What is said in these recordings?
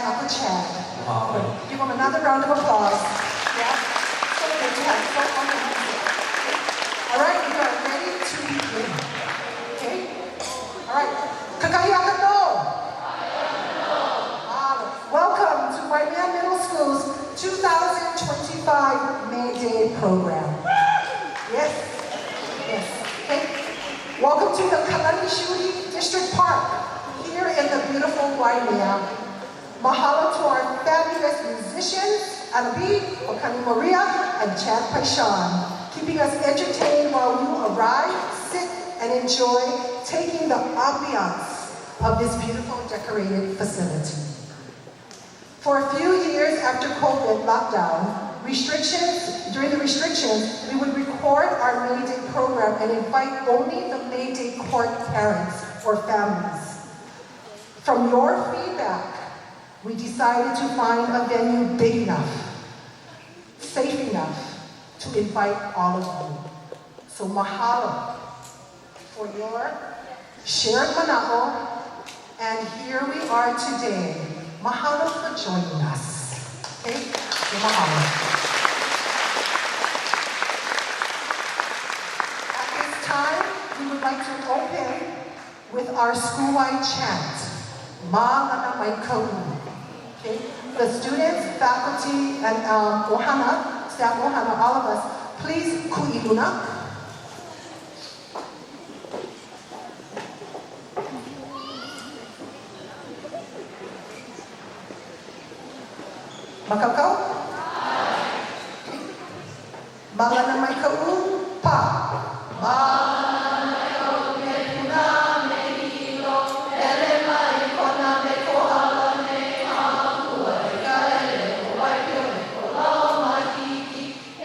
Uncle Chad. Give him another round of applause. Yeah? So good to have so wonderful. All right, we are ready to begin. Okay? All right. Kakahiakato. Welcome to Waimea Middle School's 2025 May Day program. Yes. Yes. Okay. Welcome to the Kalani District Park here in the beautiful Waimea. Mahalo to our fabulous musicians, Anabi, Okani Maria, and Chad Paishan, keeping us entertained while you arrive, sit, and enjoy taking the ambiance of this beautiful decorated facility. For a few years after COVID lockdown, during the restrictions, we would record our May Day program and invite only the May Day court parents or families. From your feedback, we decided to find a venue big enough, safe enough to invite all of you. So mahalo for your shared mana'o, and here we are today. Mahalo for joining us. Okay? So mahalo. At this time, we would like to open with our school-wide chant, Ma'ana Mai Kau. Okay? The students, faculty, and ohana, staff ohana, all of us, please ku'iluna. Makakau? Ma'ana Mai Kau, pa. Ma'ana Mai Kau, me puna, me hilo, ele mai kona me kohala me hapua, ka ele wai pio me kolau mahiki, e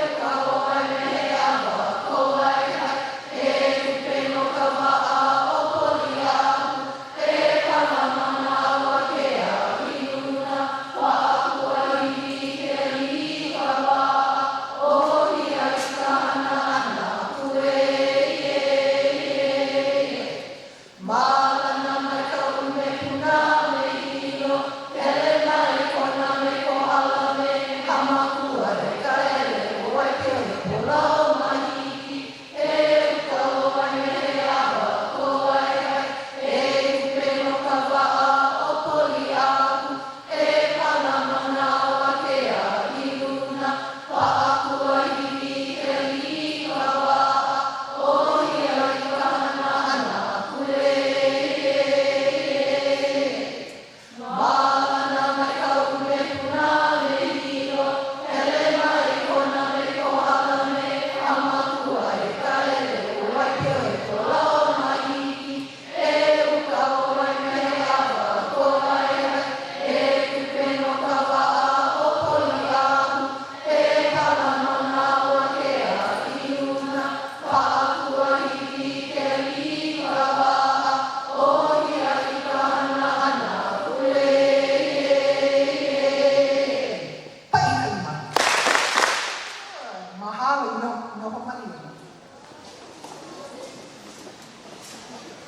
uka hoa me awa kowai hai, e upe no ka waa o poli ahu, e panamana awa ke a hiuna, wa'akua hiki ke lika waa, o hia i ka hana ana kue ye. Ma'ana mai kau me puna me hilo, ele mai kona me kohala me hamakua e ka ele wai pio me kolau mahiki, e uka hoa me awa kowai hai, e upe no ka waa o poli ahu, e panamana awa ke a hiluna, wa'akua hiki ke lika waa, o hia i ka hana ana kue ye. Ma'ana mai kau me puna me hilo, ele mai kona me kohala me hamakua e ka ele wai pio e kolau mahiki, e uka hoa me awa kowai hai, e upe no ka waa o poli ahu, e panamana awa ke a hiluna, wa'akua hiki ke lika waa, o hia i ka hana ana kue ye. Pa'ikalima. Mahalo no homali.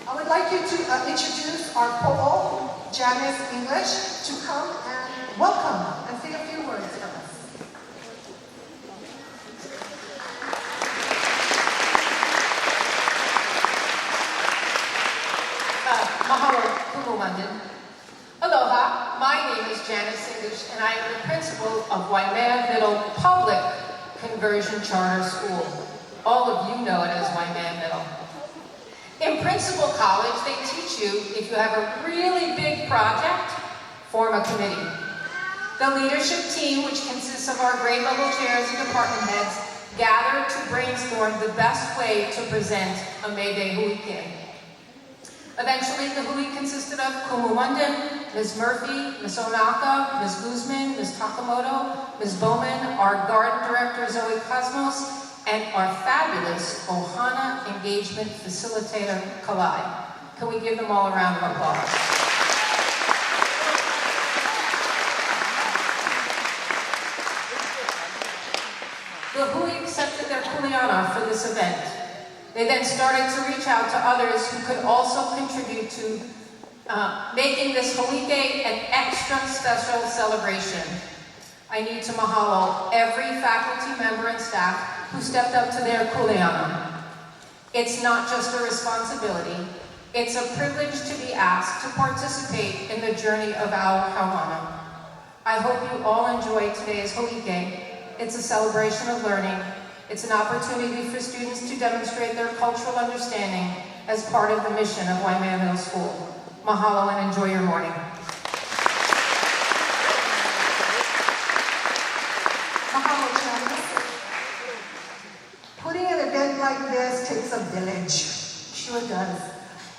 I would like you to introduce our po'o, Janice English, to come and welcome and say a few words for us. Mahalo Kumumandin. Aloha, my name is Janice English, and I am the principal of Waimea Middle Public Conversion Charter School. All of you know it as Waimea Middle. In Principal College, they teach you if you have a really big project, form a committee. The leadership team, which consists of our grade level chairs and department heads, gather to brainstorm the best way to present a May Day huike. Eventually, the hui consisted of Kumumundin, Ms. Murphy, Ms. Onaka, Ms. Guzman, Ms. Takamoto, Ms. Bowman, our garden director Zoe Cosmos, and our fabulous Ohana engagement facilitator Kalai. Can we give them all a round of applause? The hui accepted their kuleana for this event. They then started to reach out to others who could also contribute to making this Holy Day an extra special celebration. I need to mahalo every faculty member and staff who stepped up to their kuleana. It's not just a responsibility, it's a privilege to be asked to participate in the journey of our Hawana. I hope you all enjoy today's Holy Day. It's a celebration of learning. It's an opportunity for students to demonstrate their cultural understanding as part of the mission of Waimea Middle School. Mahalo and enjoy your morning. Mahalo, Janice. Putting an event like this takes a village. Sure does.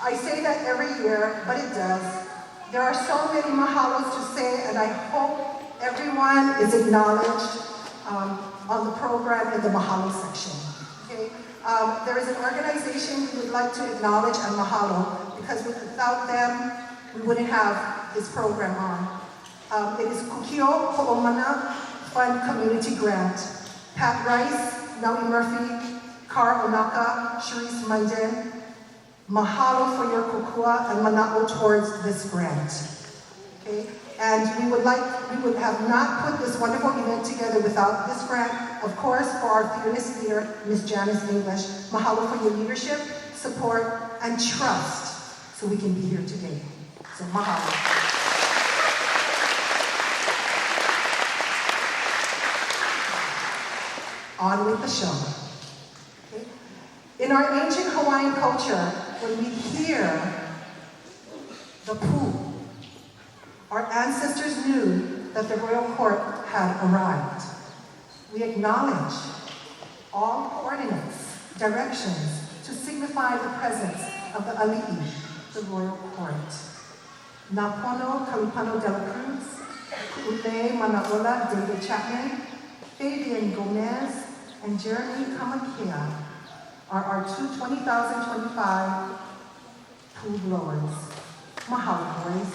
I say that every year, but it does. There are so many mahalos to say, and I hope everyone is acknowledged on the program in the mahalo section. Okay? There is an organization we would like to acknowledge and mahalo, because without them, we wouldn't have this program on. It is Kukio Ho'omana Fund Community Grant. Pat Rice, Nellie Murphy, Carl Onaka, Sharice Manden, mahalo for your kukua and mana'o towards this grant. Okay? And we would have not put this wonderful event together without this grant. Of course, for our fearless leader, Ms. Janice English, mahalo for your leadership, support, and trust so we can be here today. So mahalo. On with the show. Okay? In our ancient Hawaiian culture, when we hear the poo, our ancestors knew that the royal court had arrived. We acknowledge all coordinates, directions to signify the presence of the ali'i, the royal court. Napono Kalipano de la Cruz, Ku'ule Manaola David Chapman, Fabian Gomez, and Jeremy Kamakea are our 2025 pool blowers. Mahalo, boys.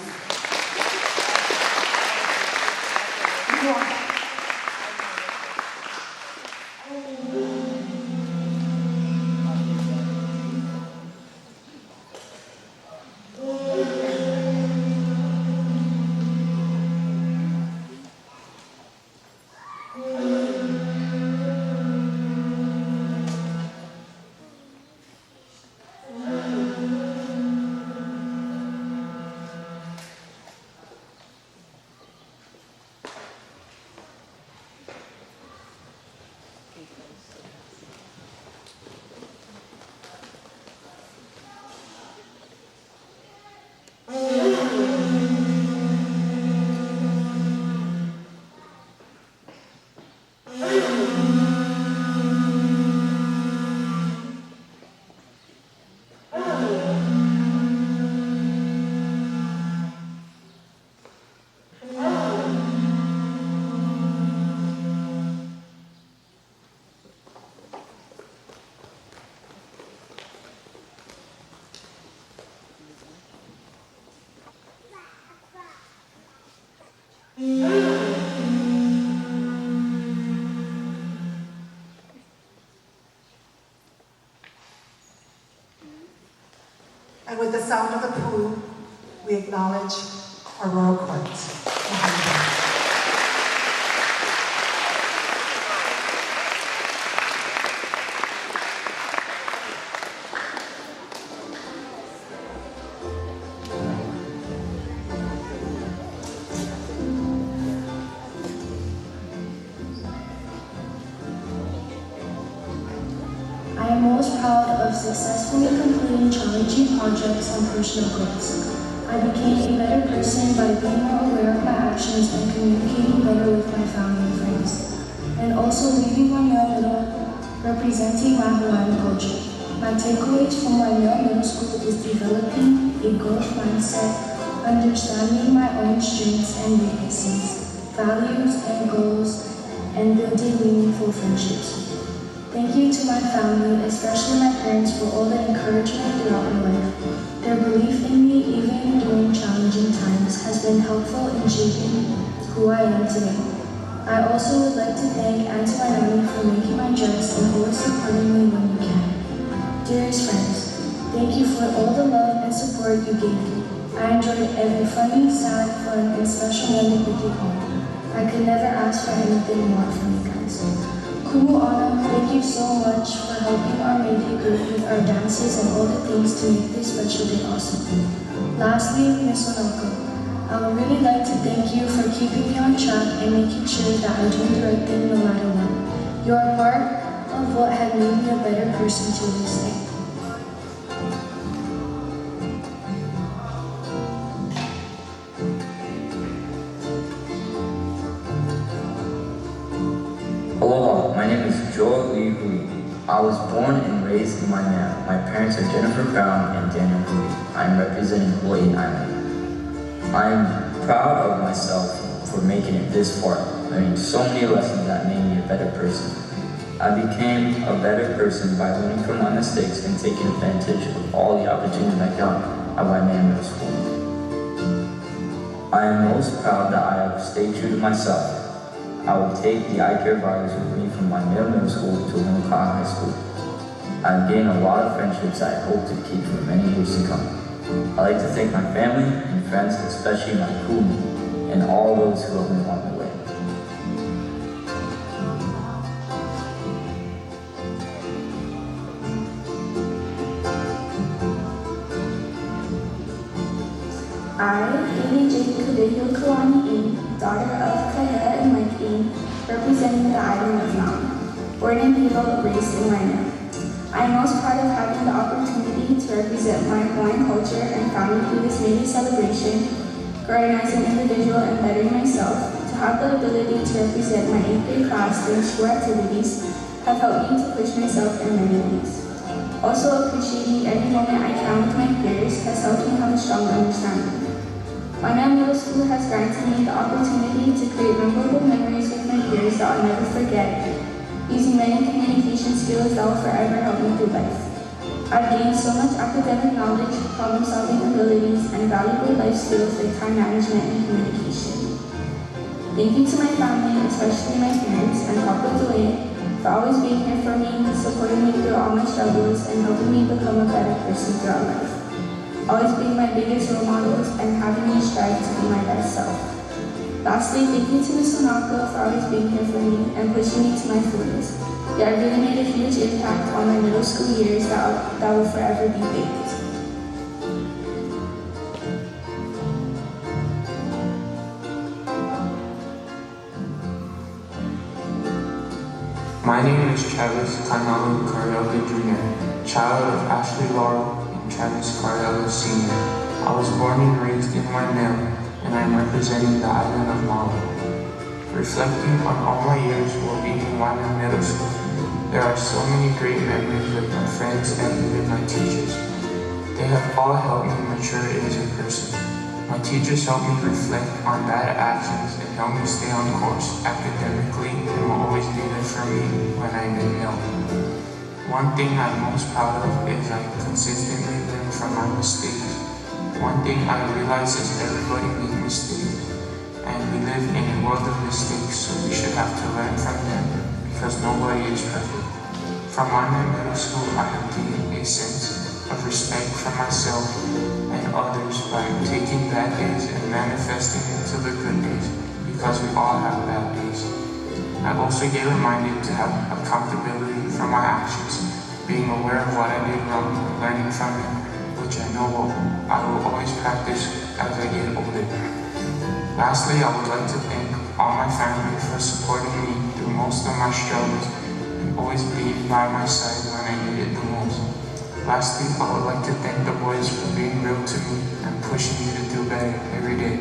And with the sound of the poo, we acknowledge our royal court. I am most proud of successfully completing challenging projects and personal goals. I became a better person by being more aware of my actions and communicating better with my family and friends, and also leaving Waimea Middle representing my Hawaiian culture. My takeaways from Waimea Middle School is developing a growth mindset, understanding my own strengths and weaknesses, values and goals, and building meaningful friendships. Thank you to my family, especially my parents, for all the encouragement throughout my life. Their belief in me, even during challenging times, has been helpful in shaping who I am today. I also would like to thank Auntie Manami for making my dress and always supporting me when you can. Dearest friends, thank you for all the love and support you gave me. I enjoyed every funny, sad, fun, and special moment with you all. I could never ask for anything more from you guys. Kumu Ana, thank you so much for helping our Mayday group with our dances and all the things to make this special day awesome. Lastly, Ms. Onoko, I would really like to thank you for keeping me on track and making sure that I'm doing the right thing no matter what. You are part of what has made me a better person to this day. Aloha, my name is Joel Lee Hui. I was born and raised in Waimea. My parents are Jennifer Brown and Daniel Hui. I am representing Hawaii Island. I am proud of myself for making it this far, learning so many lessons that made me a better person. I became a better person by learning from my mistakes and taking advantage of all the opportunities I got at Waimea Middle School. I am most proud that I have stayed true to myself. I will take the eye care values with me from Waimea Middle School to Honoka'a High School. I have gained a lot of friendships that I hope to keep for many years to come. I'd like to thank my family and friends, especially my kumu, and all those who helped me along the way. I, Amy Jane Kadeo Kalani Ing, daughter of Kahea and Mike Ing, representing the island of Maui, born in Hilo, raised in Waimea. I am most proud of having the opportunity to represent my Hawaiian culture and family through this Mayday celebration, growing as an individual and bettering myself. To have the ability to represent my 8th grade class during school activities have helped me to push myself in many ways. Also, appreciating every moment I can with my peers has helped me have a strong understanding. Waimea Middle School has granted me the opportunity to create memorable memories with my peers that I'll never forget, using many communication skills that will forever help me through life. I've gained so much academic knowledge, problem-solving abilities, and valuable life skills like time management and communication. Thank you to my family, especially my parents, and Papa Dwayne, for always being here for me, supporting me through all my struggles, and helping me become a better person throughout life. Always being my biggest role models and having me strive to be my best self. Lastly, thank you to Ms. Onako for always being here for me and pushing me to my fullest. You have really made a huge impact on my middle school years that will forever be baked. My name is Travis Kanalu Cariella Jr., child of Ashley Laurel and Travis Cariella Sr. I was born and raised in Waimea, and I am representing the island of Maui. Reflecting on all my years while being in Waimea Middle School, there are so many great memories with my friends and even my teachers. They have all helped me mature as a person. My teachers helped me reflect on bad actions and helped me stay on course academically and will always be there for me when I need help. One thing I'm most proud of is I consistently learn from my mistakes. One thing I realize is everybody makes mistakes, and we live in a world of mistakes, so we should have to learn from them because nobody is perfect. From Waimea Middle School, I have gained a sense of respect for myself and others by taking bad days and manifesting into the good days, because we all have bad days. I also get reminded to have accountability for my actions, being aware of what I did wrong, learning from it, which I know I will always practice as I get older. Lastly, I would like to thank all my family for supporting me through most of my struggles and always being by my side when I needed the most. Lastly, I would like to thank the boys for being real to me and pushing me to do better every day.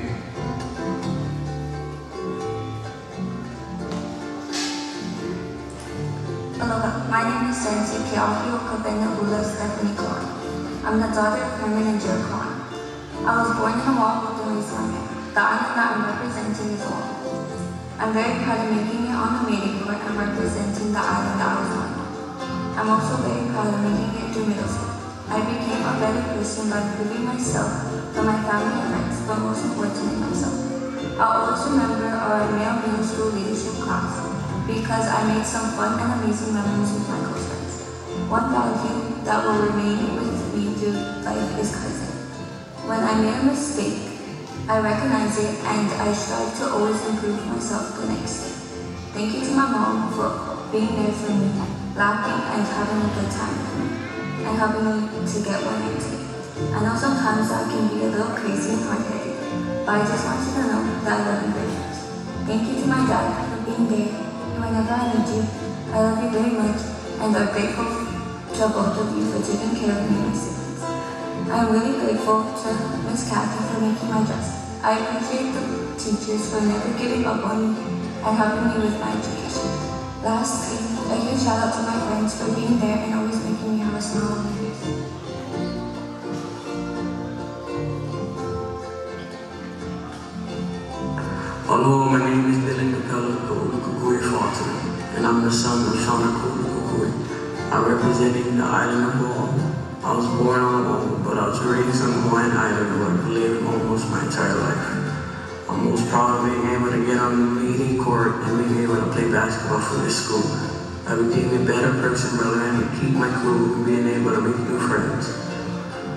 Aloha, my name is Sensi Ke'ahio Kabena Ula Stephanie Klein. I'm the daughter of Herman and Jill Klein. I was born in Oahu, Waimea. The island that I'm representing is Oahu. I'm very proud of making it on the maiden court and representing the island that I was on. I'm also very proud of making it through middle school. I became a better person by improving myself for my family and friends, but most importantly myself. I'll always remember our male middle school leadership class because I made some fun and amazing memories with my close friends. One value that will remain with me through life is cousin. When I made a mistake, I recognize it and I strive to always improve myself the next day. Thank you to my mom for being there for me, laughing and having a good time with me, and helping me to get where I am today. I know sometimes I can be a little crazy and hard-headed, but I just want you to know that I love you very much. Thank you to my dad for being there whenever I need you. I love you very much and are grateful to both of you for taking care of me and my siblings. I am really grateful to Miss Kathy for making my dress. I appreciate the teachers for never giving up on me and helping me with my education. Lastly, a huge shout out to my friends for being there and always making me have a smile on my face. Hello, my name is Dylan Capella Kukui Falter, and I'm the son of Shauna Kukui. I'm representing the island of Oahu. I was born on Oahu, but I was raised on the Hawaiian island where I've lived almost my entire life. I'm most proud of being able to get on the leading court and being able to play basketball for this school. I became a better person by learning to keep my cool and being able to make new friends.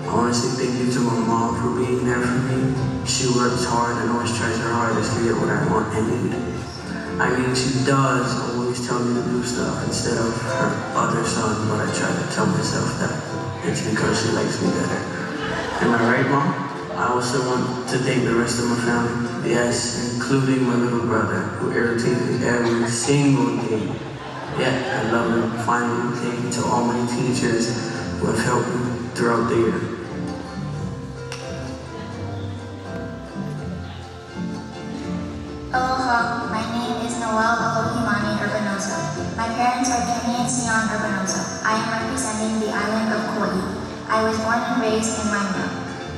I want to say thank you to my mom for being there for me. She works hard and always tries her hardest to get what I want and need. I mean, she does always tell me to do stuff instead of her other son, but I try to tell myself that it's because she likes me better. Am I right, Mom? I also want to thank the rest of my family, yes, including my little brother, who irritates me every single day. Yet, I love him. Finally, thank you to all my teachers who have helped me throughout the year. Aloha, my name is Noelle Alohimani Urbanosa. My parents are Kenny and Sion Urbanosa. I am representing the island of Kauai. I was born and raised in Waimea.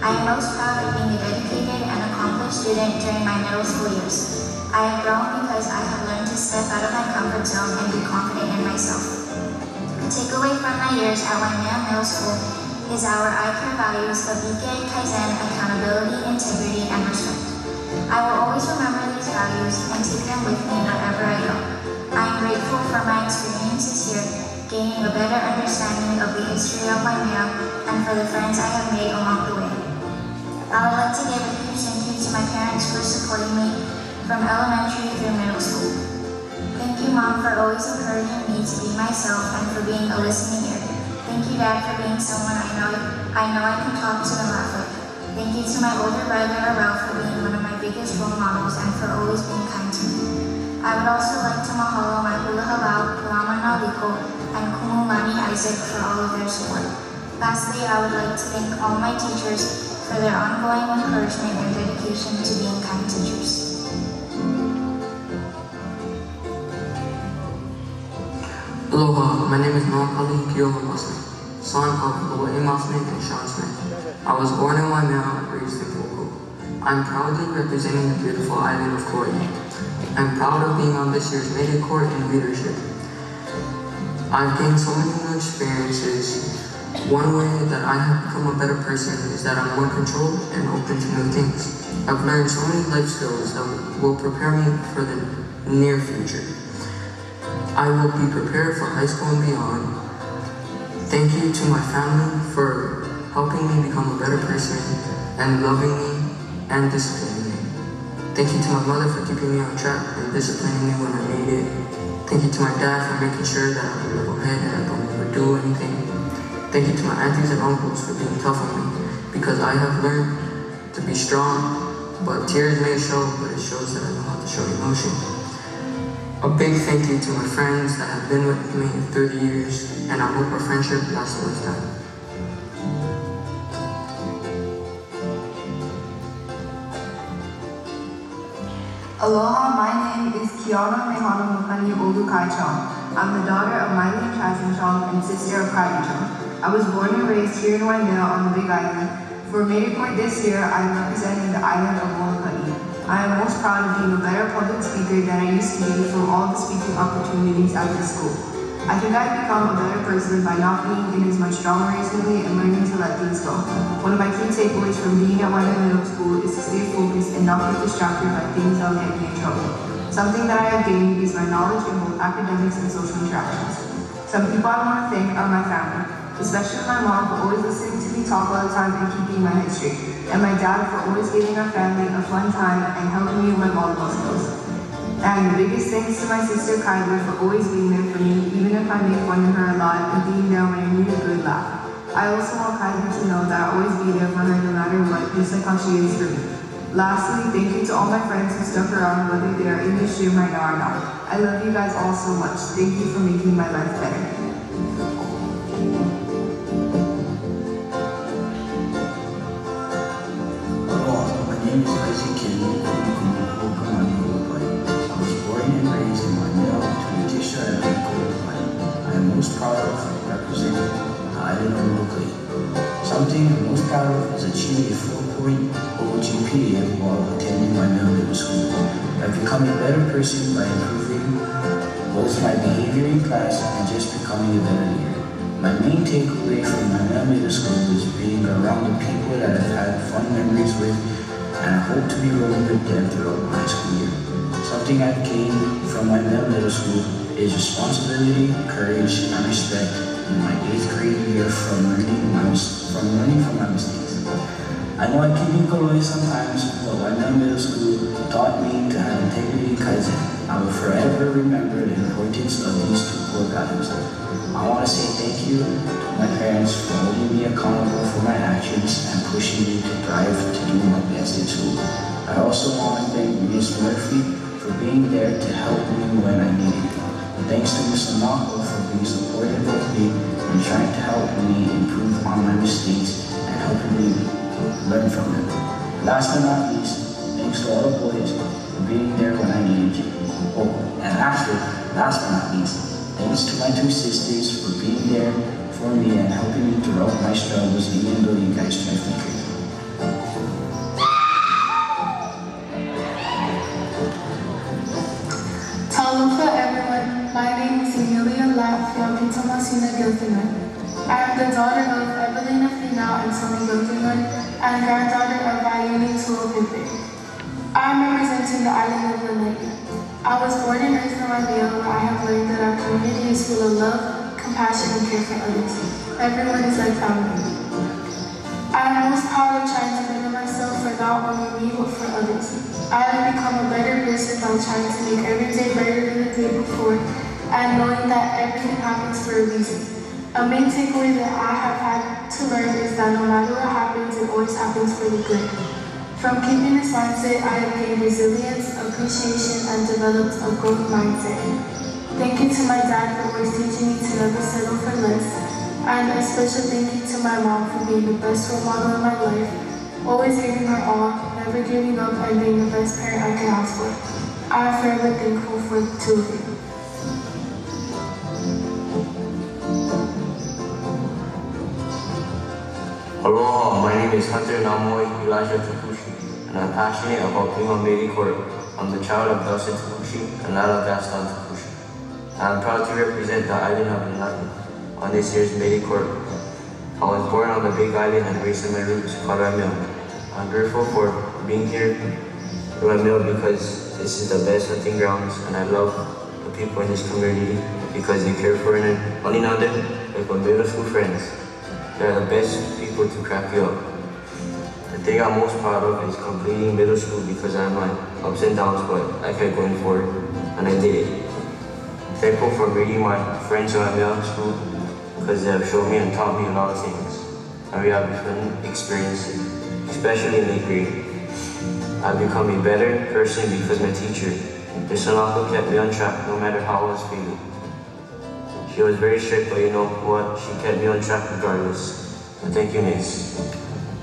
I am most proud of being a dedicated and accomplished student during my middle school years. I have grown because I have learned to step out of my comfort zone and be confident in myself. A takeaway from my years at Waimea Middle School is our I-Care values of Ike, Kaizen, accountability, integrity, and respect. I will always remember these values and take them with me wherever I go. I am grateful for my experiences here, gaining a better understanding of the history of Waimea and for the friends I have made along the way. I would like to give a huge thank you to my parents for supporting me from elementary through middle school. Thank you, Mom, for always encouraging me to be myself and for being a listening ear. Thank you, Dad, for being someone I know I can talk to and laugh with. Thank you to my older brother, Ralph, for being one of my biggest role models and for always being kind to me. I would also like to mahalo my hula halau, Palama Naliko, and Kumulani Isaac for all of their support. Lastly, I would like to thank all my teachers for their ongoing encouragement and dedication to being kind teachers. Aloha, my name is Noakali Kiola Smith, son of Waimea Smith and Sean Smith. I was born in Waimea, raised in Poko. I'm proudly representing the beautiful island of Kauai. I'm proud of being on this year's Mayday Court in leadership. I've gained so many new experiences. One way that I have become a better person is that I'm more controlled and open to new things. I've learned so many life skills that will prepare me for the near future. I will be prepared for high school and beyond. Thank you to my family for helping me become a better person and loving me and disciplining me. Thank you to my mother for keeping me on track and disciplining me when I need it. Thank you to my dad for making sure that I would level head and I don't overdo anything. Thank you to my aunties and uncles for being tough on me because I have learned to be strong, but tears may show, but it shows that I know how to show emotion. A big thank you to my friends that have been with me through the years, and I hope our friendship lasts a lifetime. Aloha, my name is Kiana Mehana Mukani Olu Kaichong. I'm the daughter of Miley and Chasm Chong and sister of Kylie Chong. I was born and raised here in Waimea on the Big Island. For Mayday Court this year, I am representing the island of Molokai. I am most proud of being a better public speaker than I used to be from all the speaking opportunities at this school. I think I've become a better person by not being in as much drama recently and learning to let things go. One of my key takeaways from being at Waimea Middle School is to stay focused and not get distracted by things that will get me in trouble. Something that I have gained is my knowledge in both academics and social interactions. Some people I want to thank are my family, especially my mom for always listening to me talk all the time and keeping my head straight. and my dad for always giving our family a fun time and helping me with volleyball skills. And the biggest thanks to my sister Kyler for always being there for me, even if I make fun of her a lot and being there when I need a good laugh. I also want Kyler to know that I'll always be there for her no matter what, just like how she is for me. Lastly, thank you to all my friends who stuck around, whether they are in this room right now or not. I love you guys all so much. Thank you for making my life better. Hello, my name is Isaac Kennedy. I was born and raised in Waimea to the district of Hawaii. I am most proud of representing the island of Hawaii. Something I'm most proud of is achieving a 4.0 GPA while attending Waimea Middle School. I've become a better person by improving both my behavior in class and just becoming a better leader. My main takeaway from Waimea Middle School is being around the people that I've had fun memories with, and I hope to be rolling with them throughout my school year. Something I've gained from Waimea Middle School is responsibility, courage, and respect in my 8th grade year from learning from my mistakes. I know I can be Kaloi sometimes, but Waimea Middle School taught me to have integrity because I will forever remember the importance of these two core values. I want to say thank you to my parents for holding me accountable for my actions and pushing me to strive to do my best in school. I also want to thank Ms. Murphy for being there to help me when I needed it. Thanks to Ms. Amako for being supportive of me and trying to help me improve on my mistakes and helping me learn from them. Last but not least, thanks to all the boys for being there when I needed you. Oh, and actually, last but not least, thanks to my 2 sisters for being there for me and helping me throughout my struggles, even though you guys drive me crazy. Talofa everyone, my name is Emilia Lafayette Tomasina Gilfinan. I am the daughter of Evelina Finau and Tony Gilfinan and granddaughter of Ayuni Tuopipe. I am representing the island of Waimea. I was born and raised in Waimea, where I have learned that our community is full of love, compassion, and care for others. Everyone is like family. I am most proud of trying to better myself for not only me, but for others. I have become a better person by trying to make every day better than the day before, and knowing that everything happens for a reason. A main takeaway that I have had to learn is that no matter what happens, it always happens for the good. From keeping this mindset, I have gained resilience, appreciation, and developed a growth mindset. Thank you to my dad for always teaching me to never settle for less, and a special thank you to my mom for being the best role model in my life, always giving her all, never giving up, and being the best parent I could ask for. I am forever thankful for the 2 of you. Aloha, my name is Hunter Namoy Elijah Takushi, and I'm passionate about being on Baby Court. I'm the child of Dustin Takushi and Lala Gaston Takushi. I'm proud to represent the island of Manhattan on this year's Baby Court. I was born on the Big Island and raised in my roots, Waimea. I'm grateful for being here in Waimea because this is the best hunting grounds, and I love the people in this community because they care for one another like my middle school friends. They're the best people to crack you up. The thing I'm most proud of is completing middle school because I had my ups and downs, but I kept going forward, and I did it. Thankful for meeting my friends who I'm in school because they have shown me and taught me a lot of things. And we have fun experiences, especially in 8th grade. I've become a better person because my teacher, Miss Sanako, kept me on track no matter how I was feeling. She was very strict, but you know what? She kept me on track regardless. And thank you, Miss.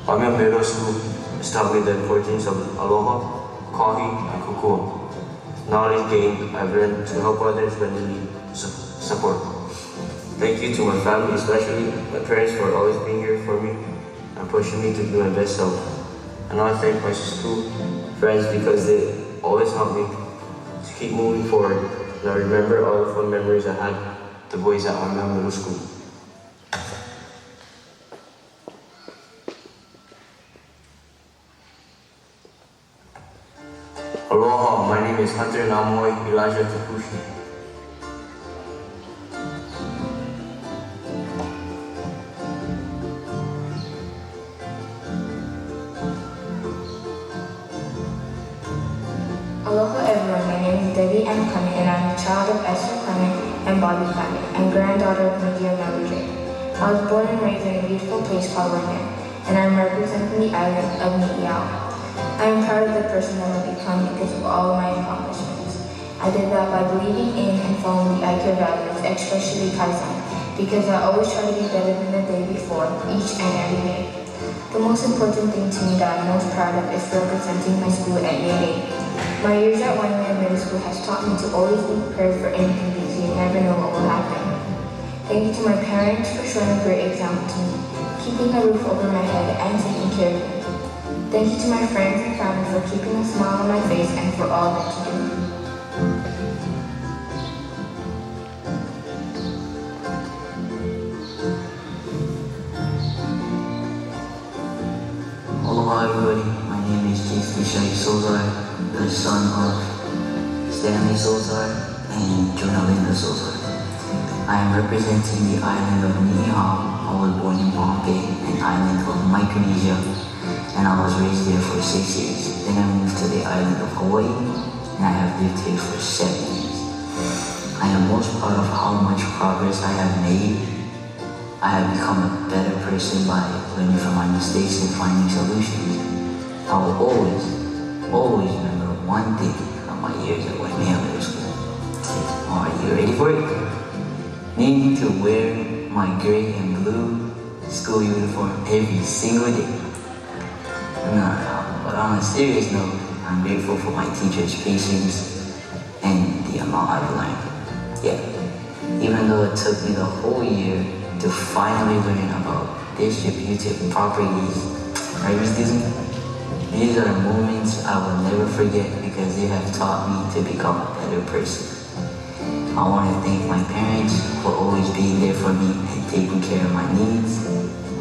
Waimea Middle School has taught me the importance of aloha, kahi, and kukua. Knowledge gained, I've learned to help others when they need support. Thank you to my family, especially my parents, for always being here for me and pushing me to be my best self. And I thank my school friends because they always help me to keep moving forward. And I remember all the fun memories I had with the boys at Waimea Middle School. Aloha, my name is Hunter Namoy Elijah Takushi. Debbie Ann Clement, and I'm the child of Esther Clement and Bobby Clement, and granddaughter of Lydia and Melody Drake. I was born and raised in a beautiful place called Waimea, and I'm representing the island of Waimea. I am proud of the person that I've become because of all of my accomplishments. I did that by believing in and following the Aikai values, especially Kaizen, because I always try to be better than the day before, each and every day. The most important thing to me that I'm most proud of is representing my school at Yale. My years at Waimea Middle School has taught me to always be prepared for anything because you never know what will happen. Thank you to my parents for showing a great example to me, keeping a roof over my head and taking care of me. Thank you to my friends and family for keeping a smile on my face and for all that you do. Aloha everybody, my name is Jason Shai Sozar, the son of Stanley Sozar and Jonalinda Sozar. I am representing the island of Niihau. I was born in Pohnpei, an island of Micronesia, and I was raised there for 6 years. Then I moved to the island of Hawaii, and I have lived here for 7 years. I am most proud of how much progress I have made. I have become a better person by learning from my mistakes and finding solutions. I will always remember one thing from my years at Waimea Middle School. Are you ready for it? Needing to wear my gray and blue school uniform every single day. No, but on a serious note, I'm grateful for my teachers' patience and the amount I've learned. Yeah, even though it took me the whole year to finally learn about distributive properties. Right, Ms. Disney? These are moments I will never forget because they have taught me to become a better person. I want to thank my parents for always being there for me and taking care of my needs.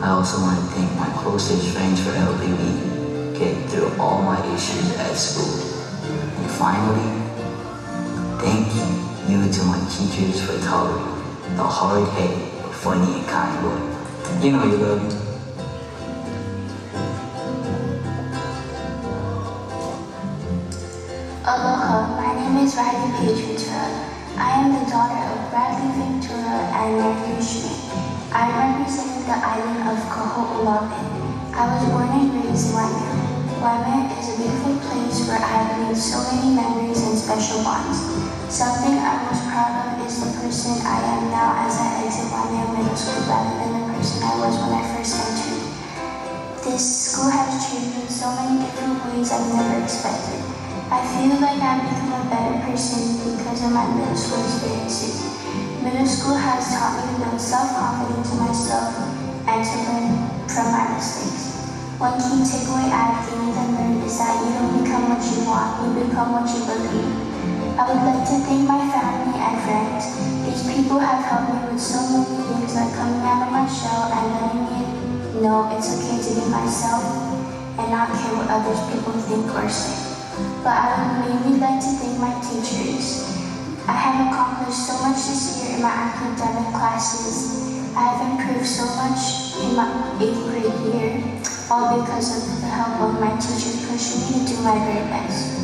I also want to thank my closest friends for helping me get through all my issues at school. And finally, thank you to my teachers for tolerating the hard-headed, funny and kind boy. You know you love me. Aloha, my name is Riley Paige Ventura. I am the daughter of Bradley Ventura and Matthew Schmidt. I represented the island of Kaho'olawe. I was born and raised in Waimea. Waimea is a beautiful place where I have made so many memories and special bonds. Something I'm most proud of is the person I am now as I exit Waimea Middle School rather than the person I was when I first entered. This school has treated me in so many different ways I've never expected. I feel like I've become a better person because of my middle school experiences. Middle school has taught me to build self-confidence in myself and to learn from my mistakes. One key takeaway I've gained and learned is that you don't become what you want, you become what you believe. I would like to thank my family and friends. These people have helped me with so many things like coming out of my shell and letting me know it's okay to be myself and not care what others people think or say. But I would mainly like to thank my teachers. I have accomplished so much this year in my academic classes. I have improved so much in my 8th grade year, all because of the help of my teachers pushing me to do my very best.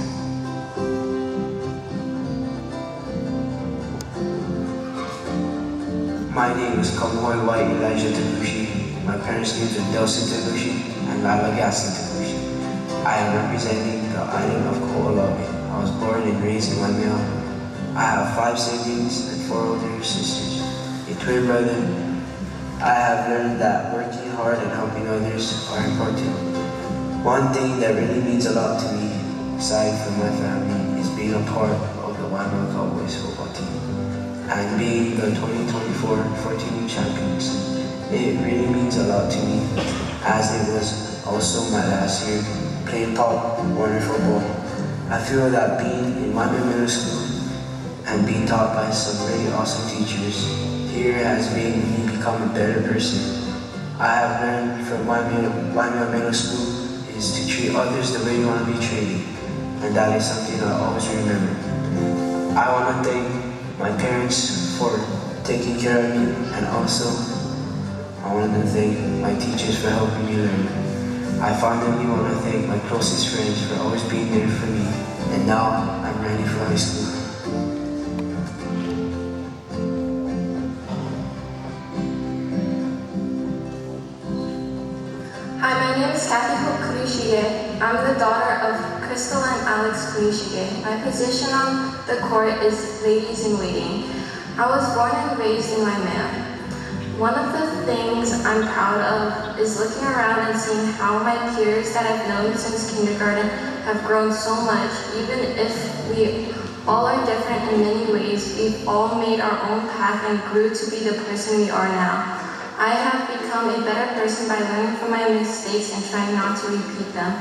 My name is Kamoy White Elijah Tabushi. My parents' names are Delson Tabushi and Lila Gaston Tabushi. I am representing the island of Ko'olawe. I was born and raised in Waimea. I have 5 siblings and 4 older sisters, a twin brother. I have learned that working hard and helping others are important. One thing that really means a lot to me, aside from my family, is being a part of the Waimea Cowboys football team and being the 2024 14U champions. It really means a lot to me, as it was also my last year playing Pop Warner football. I feel that being in Waimea Middle School and being taught by some really awesome teachers here has made me become a better person. I have learned from Waimea Middle School is to treat others the way you want to be treated, and that is something I always remember. I want to thank my parents for taking care of me, and also I want to thank my teachers for helping me learn. I finally want to thank my closest friends for always being there for me, and now I'm ready for high school. I'm the daughter of Crystal and Alex Kunishige. My position on the court is ladies in waiting. I was born and raised in Waimea. One of the things I'm proud of is looking around and seeing how my peers that I've known since kindergarten have grown so much. Even if we all are different in many ways, we've all made our own path and grew to be the person we are now. I have become a better person by learning from my mistakes and trying not to repeat them.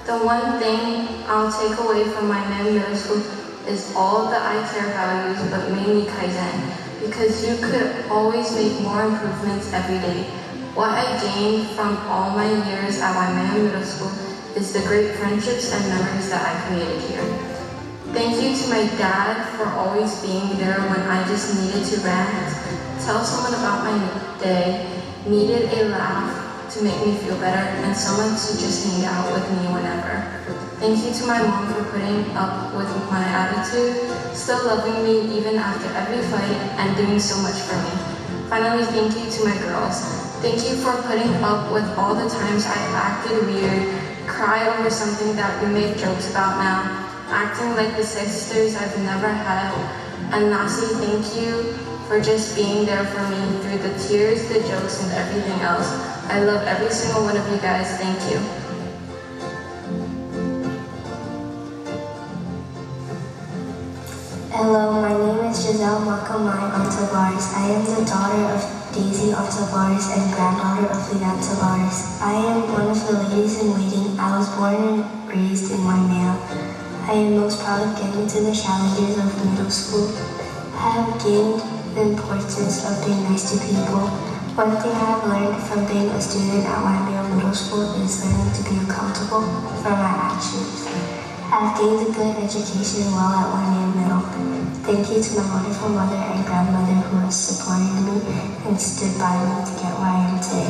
The one thing I'll take away from my middle school is all the I care values, but mainly Kaizen. Because you could always make more improvements every day. What I gained from all my years at Waimea Middle School is the great friendships and memories that I created here. Thank you to my dad for always being there when I just needed to rant, tell someone about my day, needed a laugh to make me feel better, and someone to just hang out with me whenever. Thank you to my mom for putting up with my attitude, still loving me even after every fight, and doing so much for me. Finally, thank you to my girls. Thank you for putting up with all the times I acted weird, cried over something that we make jokes about now, acting like the sisters I've never had. And lastly, thank you for just being there for me through the tears, the jokes, and everything else. I love every single one of you guys. Thank you. Hello, my name is Giselle Makamai Ontavares. I am the daughter of Daisy Ontavares and granddaughter of Leanne Tavares. I am one of the ladies in waiting. I was born and raised in Waimea. I am most proud of getting to the challenges of middle school. I have gained the importance of being nice to people. One thing I have learned from being a student at Waimea Middle School is learning to be accountable for my actions. I have gained a good education while at Waimea Middle. Thank you to my wonderful mother and grandmother who have supported me and stood by me to get where I am today.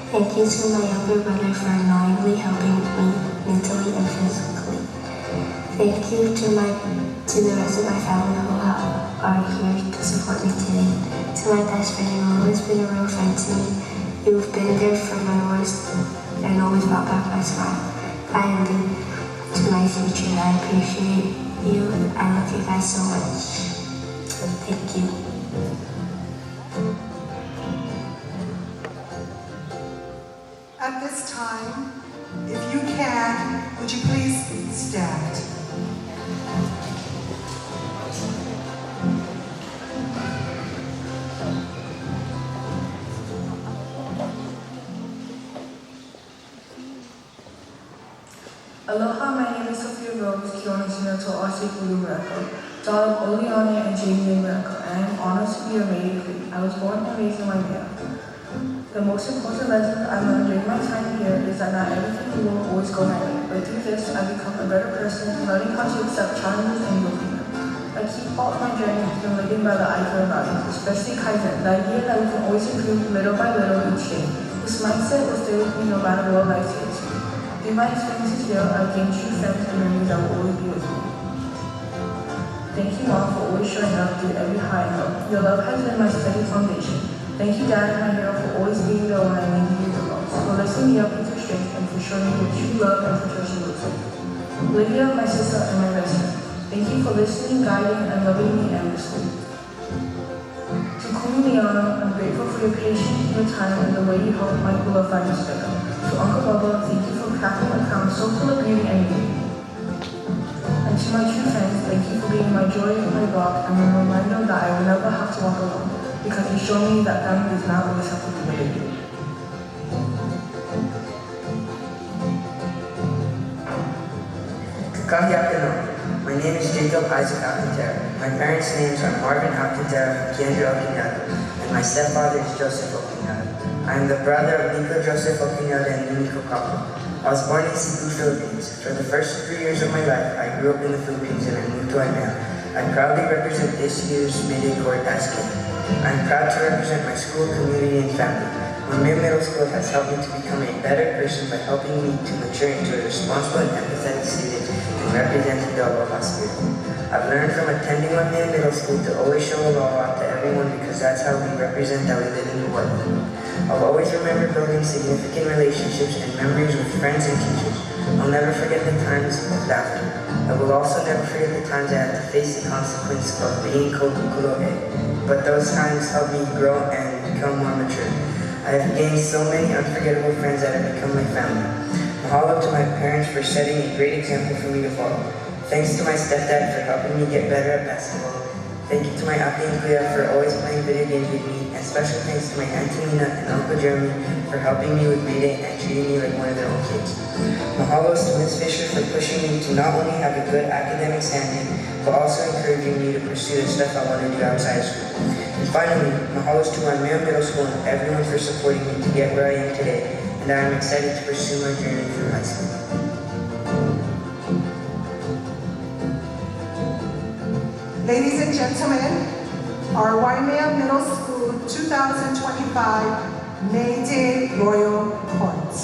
Thank you to my younger brother for knowingly helping me mentally and physically. Thank you to the rest of my family who are here to support me today. To my best friend who always been a real friend to me. You've been there for my worst and always brought back my smile. Finally, to my future, I appreciate you. I love you guys so much. Thank you. At this time, if you can, would you please stand? Aloha, my name is Sophia Rose, Kiona Sinato Ose Kulu Miracle, daughter of Oleone and Jamie Miracle, and I am honored to be your maiden queen. I was born and raised in Waimea. The most important lesson I learned during my time here is that not everything will always go my way, but through this I become a better person, learning how to accept challenges and go through them. A key part of my journey has been living by the ICARE values, especially Kaizen, the idea that we can always improve little by little each day. This mindset will stay with me no matter what life takes me. Through my experiences here, I've gained true friends and memories that will always be with me. Thank you, Mom, for always showing up through every high and low. Your love has been my steady foundation. Thank you, Dad, my hero, for always being there when I needed you the most, for lifting me up with your strength and for showing me what true love and protection looks like. Olivia, my sister, and my best friend, thank you for listening, guiding, and loving me endlessly. To Kumiano, I'm grateful for your patience, your time, and the way you helped my Kula find his better. To Uncle Bubba, thank you for crafting a crown so full of beauty and meaning. And to my true friends, thank you for being my joy, my rock, and a reminder that I will never have to walk alone, because you show me that family does not always have to be what they do. Kakahi Akino. My name is Jacob Isaac Alcantara. My parents' names are Marvin Alcantara and Keandra Alcantara, and my stepfather is Joseph Alcantara. I am the brother of Nico Joseph Alcantara and Unico Capo. I was born in Cebu, Philippines. For the first 3 years of my life, I grew up in the Philippines and I moved to Waimea. I proudly represent this year's Mayday Court as king. I am proud to represent my school, community, and family. Waimea Middle School has helped me to become a better person by helping me to mature into a responsible and empathetic student and representing the aloha spirit. I've learned from attending Waimea Middle School to always show aloha to everyone because that's how we represent that we live in the world. I'll always remember building significant relationships and memories with friends and teachers. I'll will never forget the times of laughter. I will also never forget the times I had to face the consequence of being kokukulohe. But those times helped me grow and become more mature. I have gained so many unforgettable friends that have become my family. Mahalo to my parents for setting a great example for me to follow. Thanks to my stepdad for helping me get better at basketball. Thank you to my ate and kuya for always playing video games with me, and special thanks to my Auntie Nina and Uncle Jeremy for helping me with reading and treating me like one of their own kids. Mahalo to Ms. Fisher for pushing me to not only have a good academic standing, but also encouraging me to pursue the stuff I want to do outside of school. And finally, mahalo to Waimea Middle School and everyone for supporting me to get where I am today, and I am excited to pursue my journey through high school. Ladies and gentlemen, our Waimea Middle School 2025 May Day Royal Court.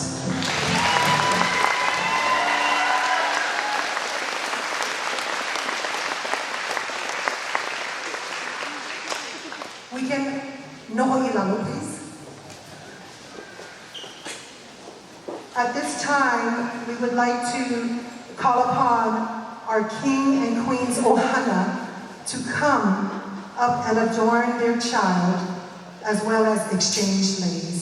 We can noho ilalu, please. At this time, we would like to call upon our King and Queen's Ohana to come up and adorn their child, as well as exchange ladies.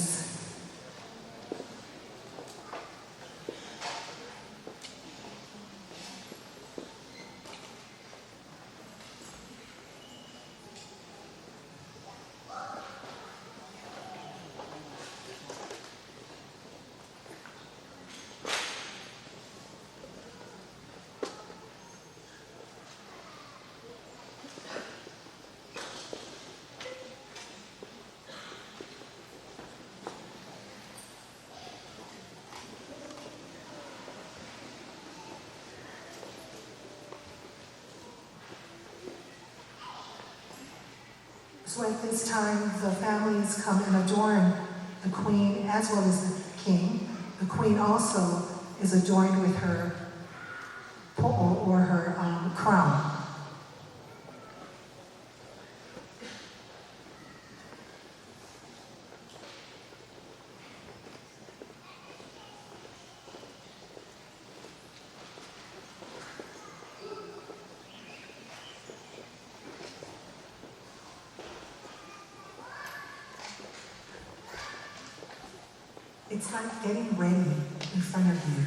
So at this time, the families come and adorn the Queen as well as the King. The Queen also is adorned with her po'o, or her crown. It's like getting ready in front of you.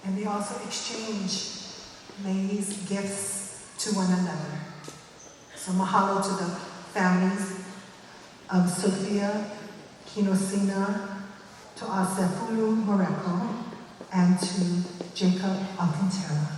And they also exchange ladies' gifts to one another. So mahalo to the families of Sophia Kinosina, to Asefulu Moreko, and to Jacob Alcantara.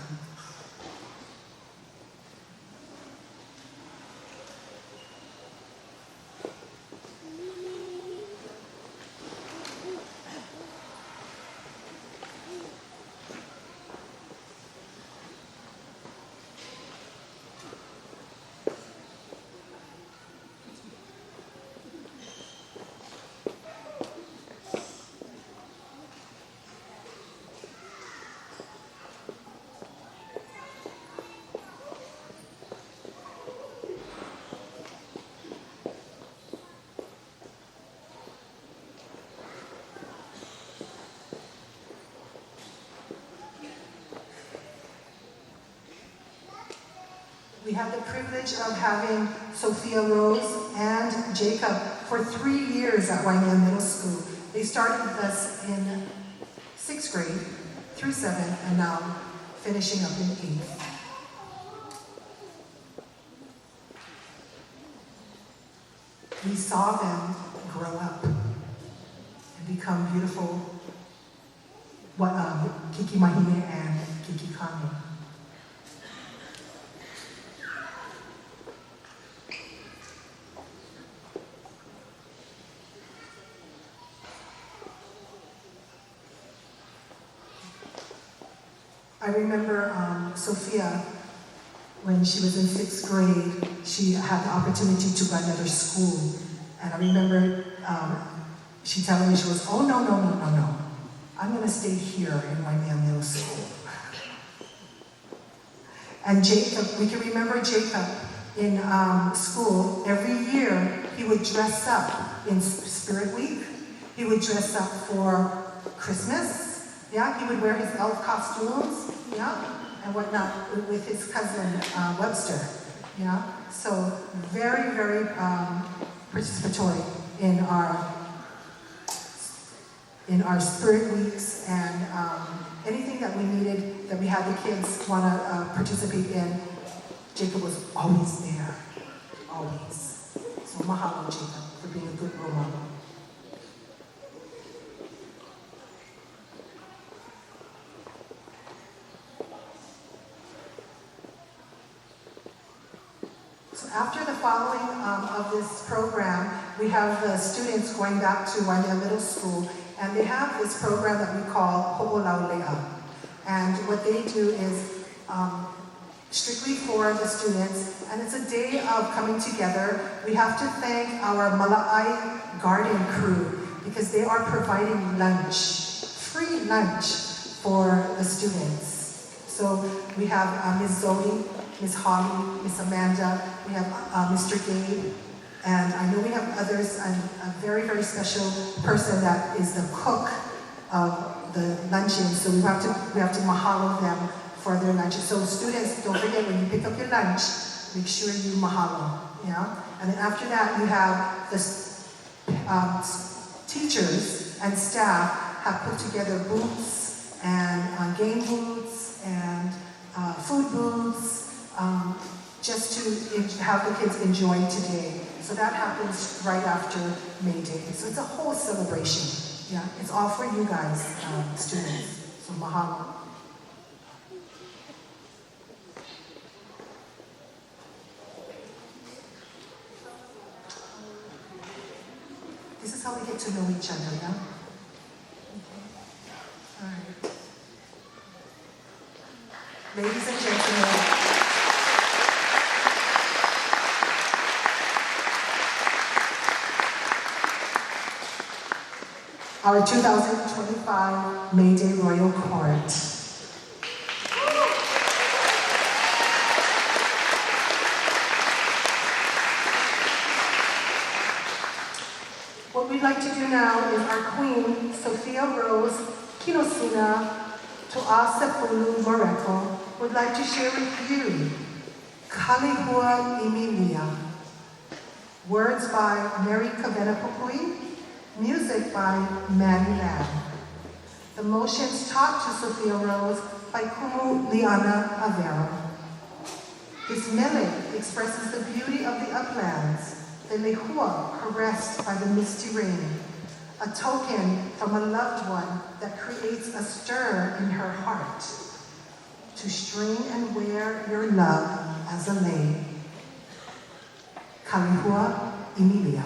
We have the privilege of having Sophia Rose and Jacob for 3 years at Waimea Middle School. They started with us in 6th grade through 7th, and now finishing up in 8th. We saw them grow up and become beautiful Kiki Mahine and Kiki Kane. I remember Sophia, when she was in 6th grade, she had the opportunity to run another school. And I remember she telling me, she goes, oh, no. I'm going to stay here in Waimea Middle School. And Jacob, we can remember Jacob in school. Every year, he would dress up in Spirit Week. He would dress up for Christmas. Yeah, he would wear his elf costumes. Yeah, and whatnot with his cousin Webster. Yeah, so very, very participatory in our Spirit Weeks and anything that we needed, that we had the kids want to participate in. Jacob was always there, always. So mahalo, Jacob, for being a good role model. So after the following of this program, we have the students going back to Waimea Middle School, and they have this program that we call Ho'olaulea. And what they do is strictly for the students, and it's a day of coming together. We have to thank our Mala'ai garden crew because they are providing lunch, free lunch for the students. So we have Ms. Zoe, Ms. Holly, Ms. Amanda, we have Mr. Gabe, and I know we have others, and a very, very special person that is the cook of the luncheon. So we have to mahalo them for their lunches. So students, don't forget when you pick up your lunch, make sure you mahalo. Yeah? And then after that, you have the teachers and staff have put together booths and game booths and food booths just to have the kids enjoy today. So that happens right after May Day. So it's a whole celebration. Yeah, it's all for you guys, students. So mahalo. This is how we get to know each other, yeah? Okay. All right. Ladies and gentlemen, our 2025 May Day Royal Court. What we'd like to do now is our Queen, Sophia Rose Kinosina To'asepulu Moreko, would like to share with you Kalihua Imilia. Words by Mary Kavenapukui, music by Manny Lamb. The motions taught to Sophia Rose by Kumu Liana Avera. This mele expresses the beauty of the uplands, the lehua caressed by the misty rain, a token from a loved one that creates a stir in her heart, to string and wear your love as a lei. Kalihua Emilia.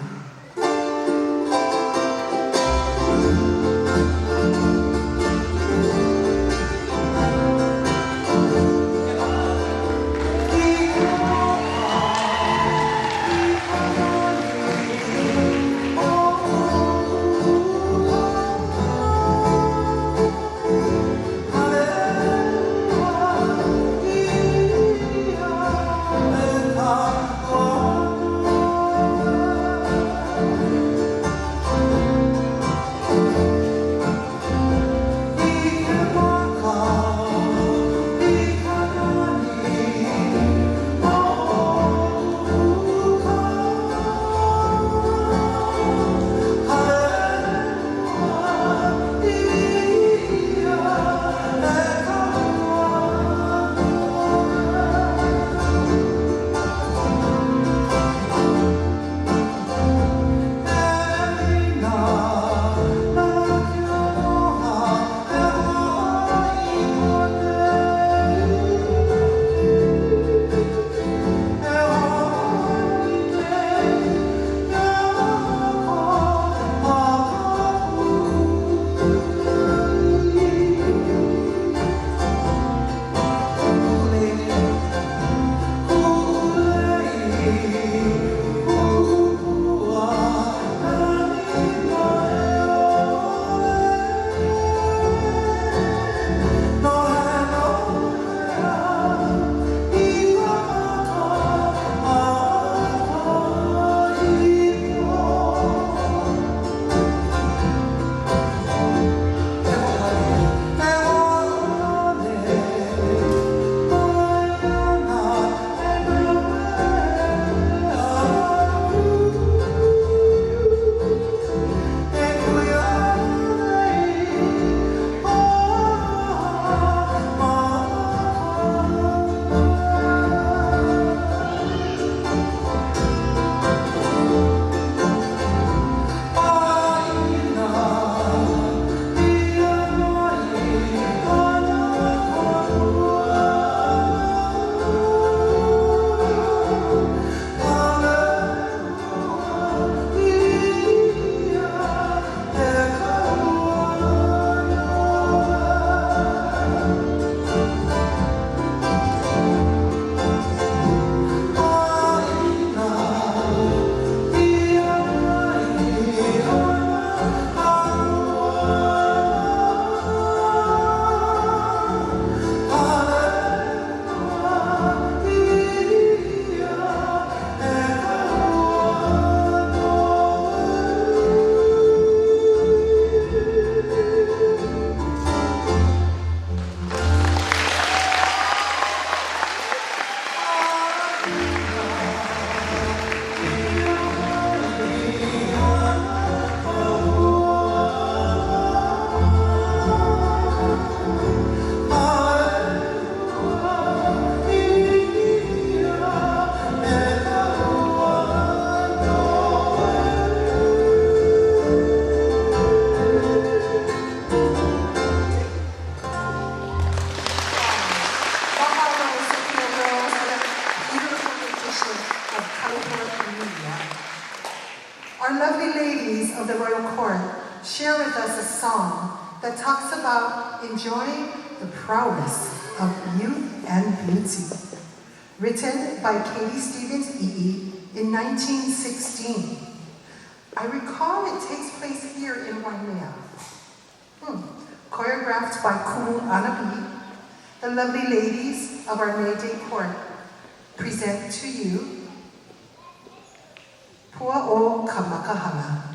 of the royal court share with us a song that talks about enjoying the prowess of youth and beauty. Written by Katie Stevens EE in 1916. I recall it takes place here in Waimea. Choreographed by Kumu Anabi, the lovely ladies of our May Day court present to you Pua o Kamakahala.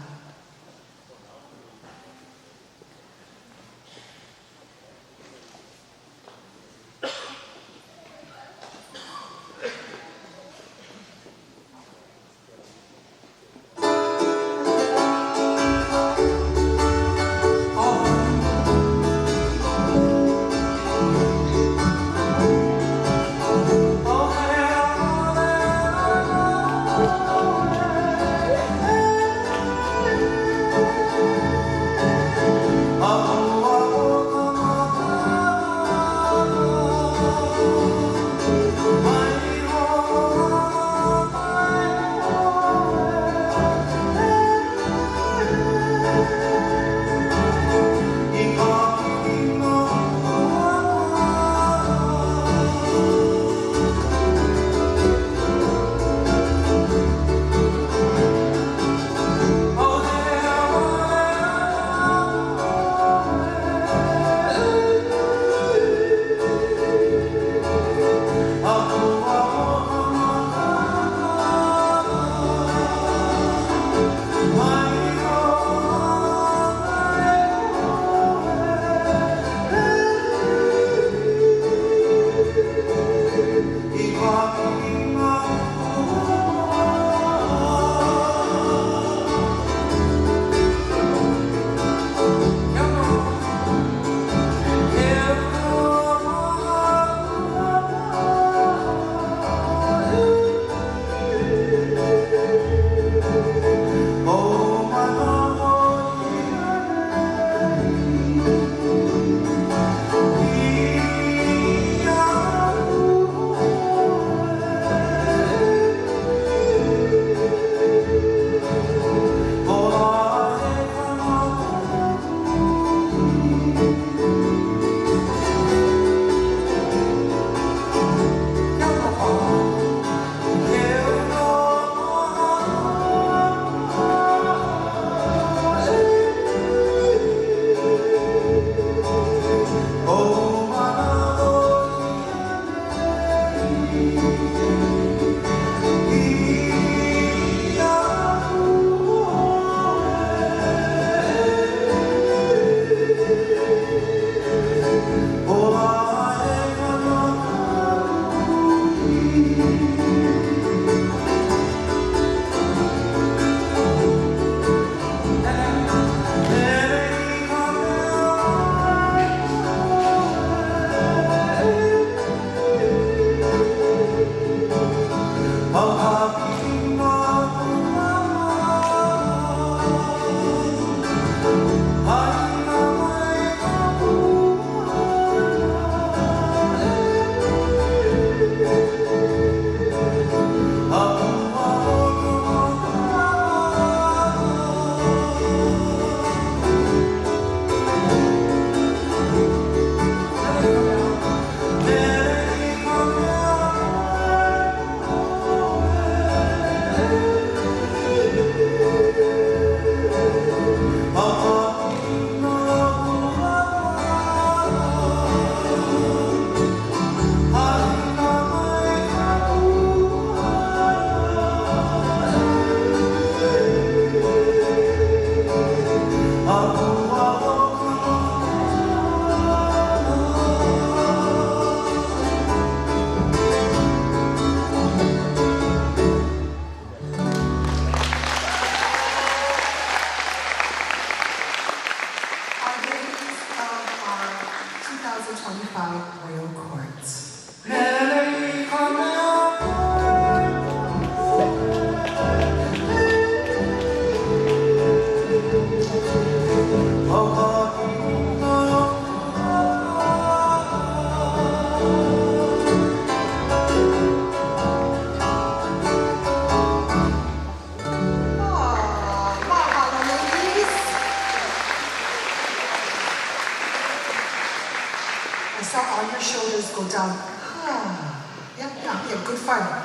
Yeah, good fighter.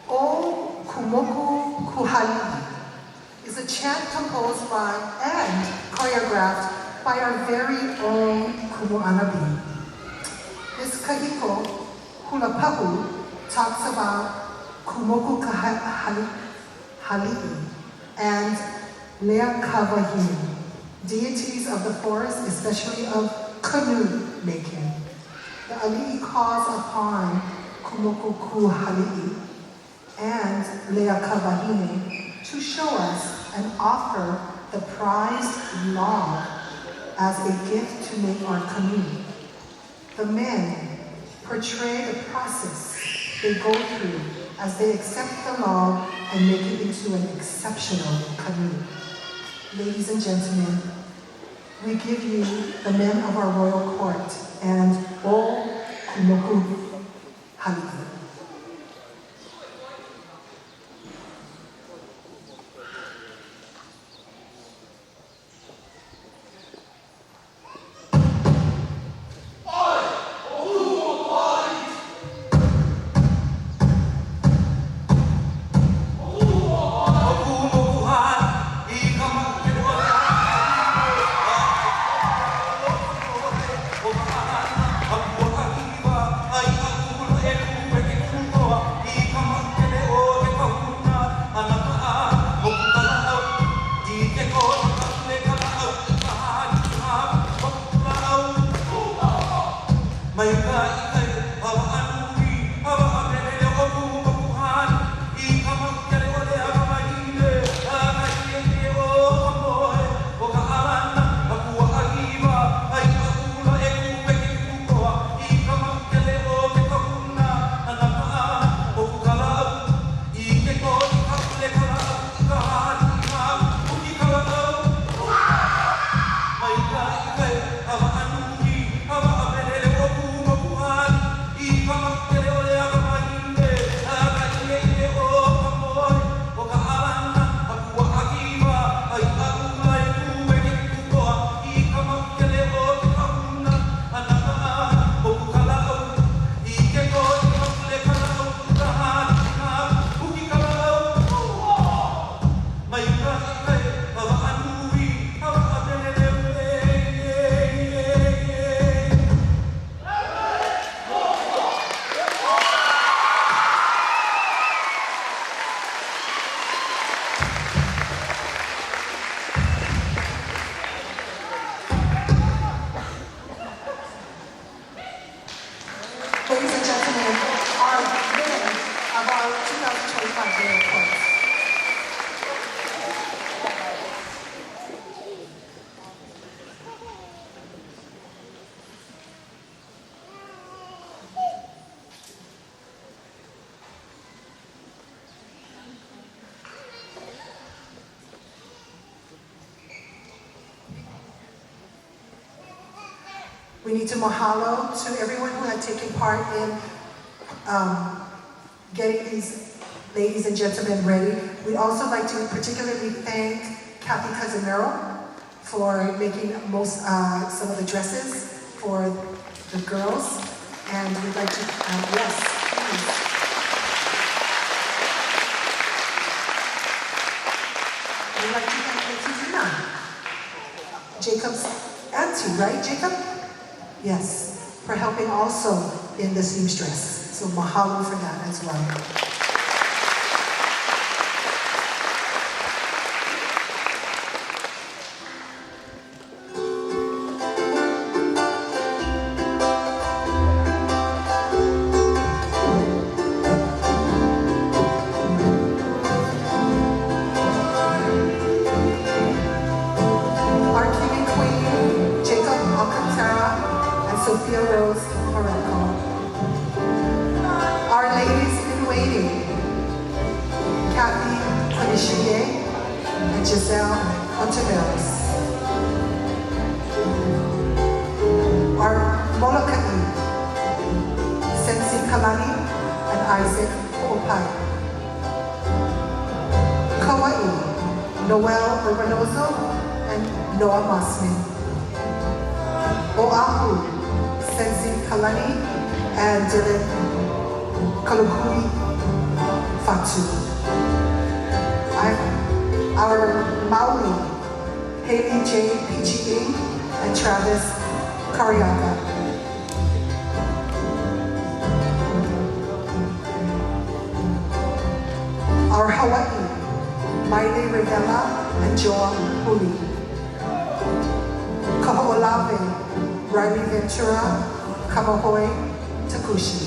O Kumoku Kuhali is a chant composed by and choreographed by our very own Kumuanabi. This kahiko, Hulapahu, talks about Kumoku Halii and Leakavahine, deities of the forest, especially of canoe making. The Alii calls upon Kumoku Halii and Leakavahine to show us and offer the prized log as a gift to make our canoe. The men portray the process they go through as they accept the log and make it into an exceptional canoe. Ladies and gentlemen, we give you the men of our royal court and O Kumoku Halii. Ladies and gentlemen, our winner of our 2025 Royal Court. We need to mahalo to everyone who had taken part in getting these ladies and gentlemen ready. We'd also like to particularly thank Kathy Casimiro for making some of the dresses for the girls. And we'd like to, yes, please. We'd like to thank Katina, Jacob's auntie, right, Jacob? Yes, for helping also in the seamstress. So mahalo for that as well. Oahu, Kalani and Dylan Kalukui Fatu. Our Maui, Haley J. PGE and Travis Kariaka. Our Hawaii, Miley Rivella and Joa Huli. Kaho'olawe, Riley Ventura, Kamahoe Takushi.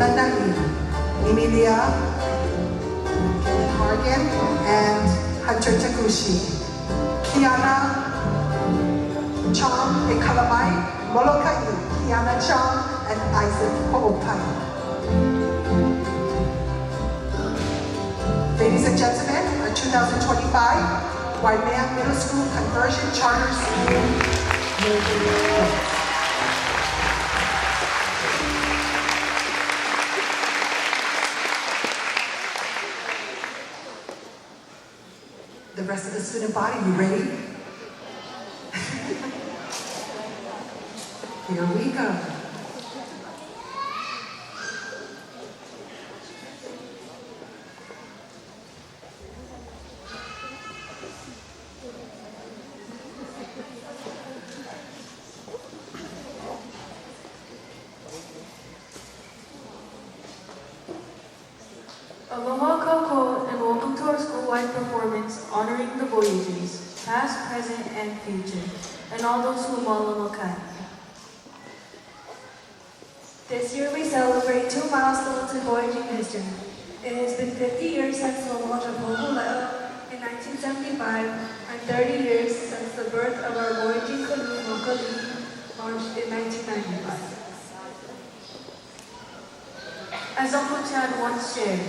Lanai, Emilia Hargan and Hunter Takushi. Kiana Chong e Kalamai, Molokai, Kiana Chong and Isaac Ho'opai. Ladies and gentlemen, our 2025 Waimea Middle School Conversion Charter School graduates. The rest of the student body, you ready? Here we go. Aloha Kako and welcome to our school-wide performance honoring the Voyagers, past, present, and future, and all those who malolokai. This year we celebrate 2 milestones in voyaging history. It has been 50 years since the launch of Ho'oleo in 1975 and 30 years since the birth of our voyaging canoe Makali, launched in 1995. As Uncle Chad once shared,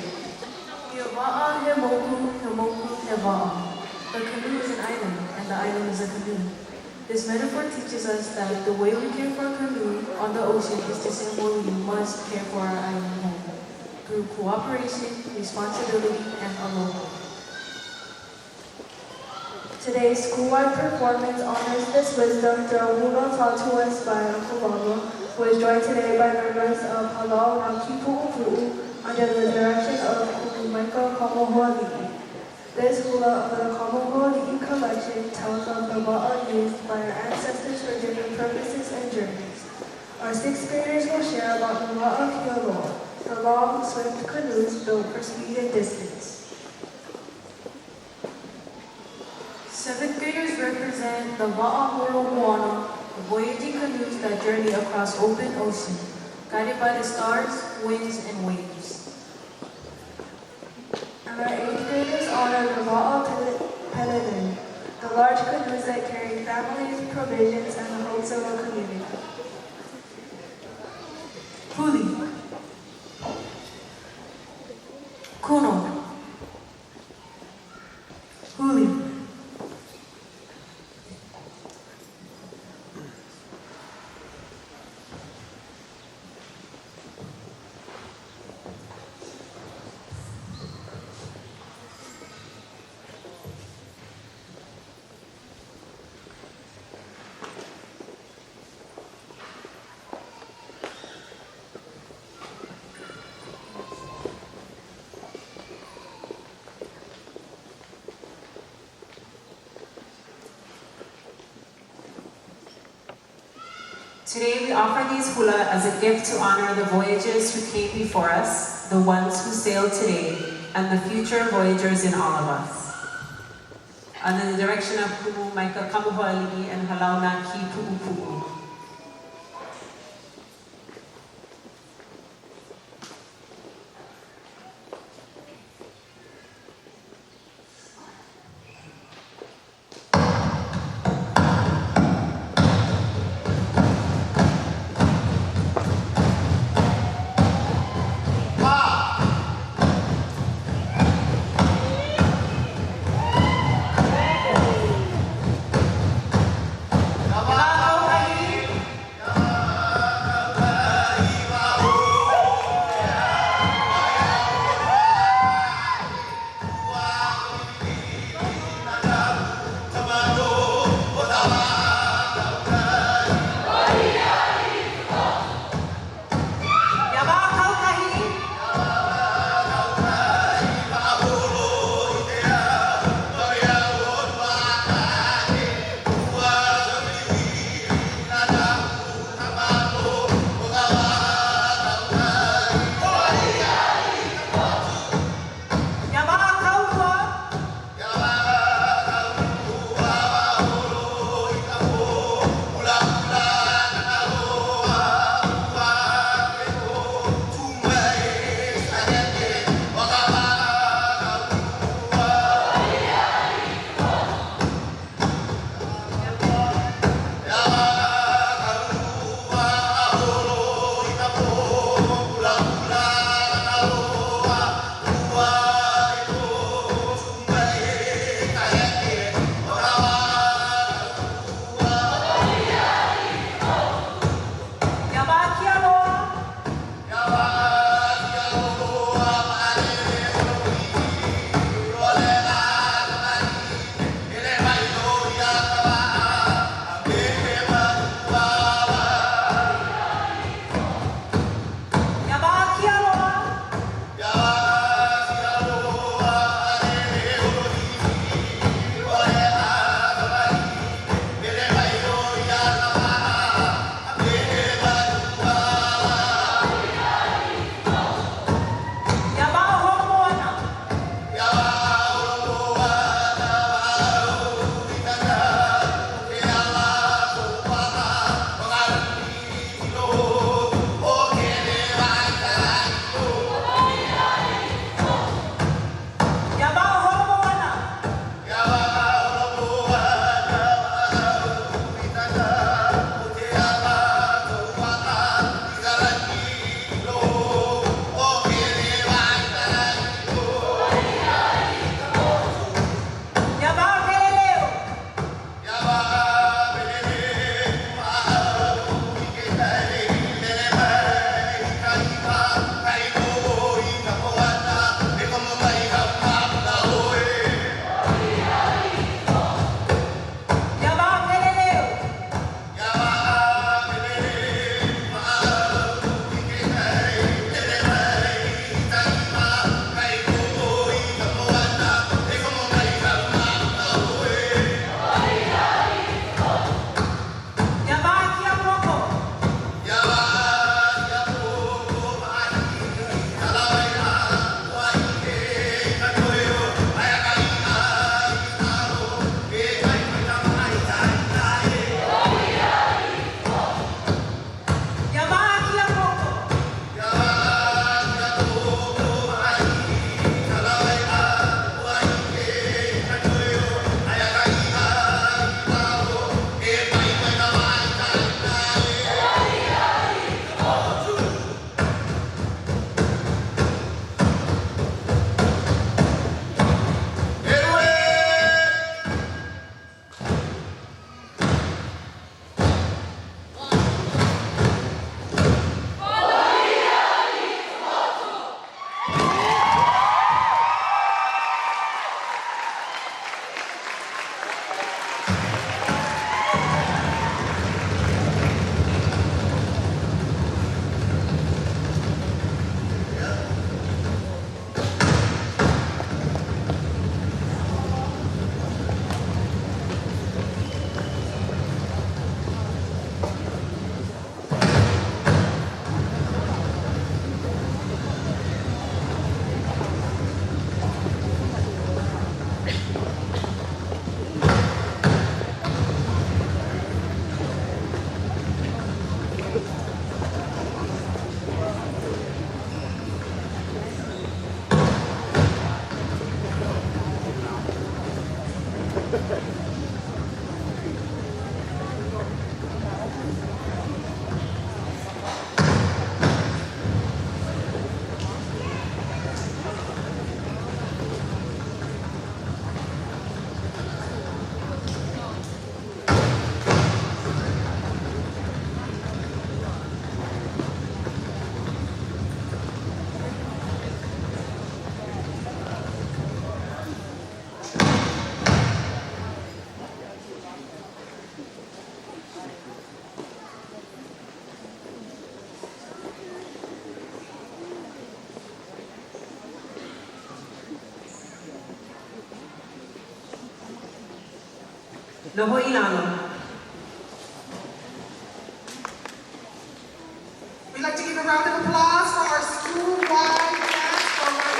the canoe is an island, and the island is a canoe. This metaphor teaches us that the way we care for a canoe on the ocean is the same way we must care for our island home, through cooperation, responsibility, and aloha. Today's school-wide performance honors this wisdom through a hula taught to us by Uncle Baba, who is joined today by members of Halau Naki Pu'upu'u under the direction of Ku'umaika Kamohoali'i. This hula of the Kamohoali'i collection tells of the wa'a used by our ancestors for different purposes and journeys. Our 6th graders will share about the wa'a kioloa, the long, swift canoes built for speed and distance. 7th graders represent the Wa'aholo Moana, the voyaging canoes that journey across open ocean, guided by the stars, winds, and waves. And our 8th graders honor the Wa'a Pelenen, the large canoes that carry families, provisions, and the hopes of a community. Huli, Kuno, Huli, Today we offer these hula as a gift to honor the voyagers who came before us, the ones who sailed today, and the future voyagers in all of us. Under the direction of Ku'umaika Kamohoali'i and Halau Naki Pu'upu'u. Hello, Noho Ilano. We'd like to give a round of applause for our school-wide dance program.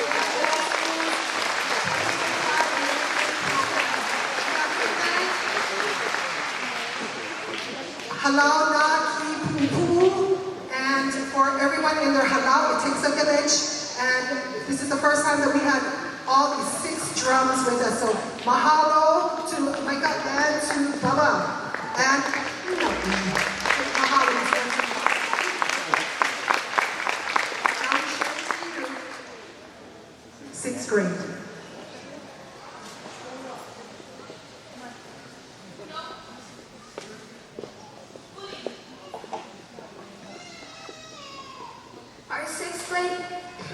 Halal na ki pupu, and for everyone in their halal, it takes a village, and this is the first time that we had all these 6 drums with us, so mahalo to Micah and to Baba, and mahalo. 6th grade.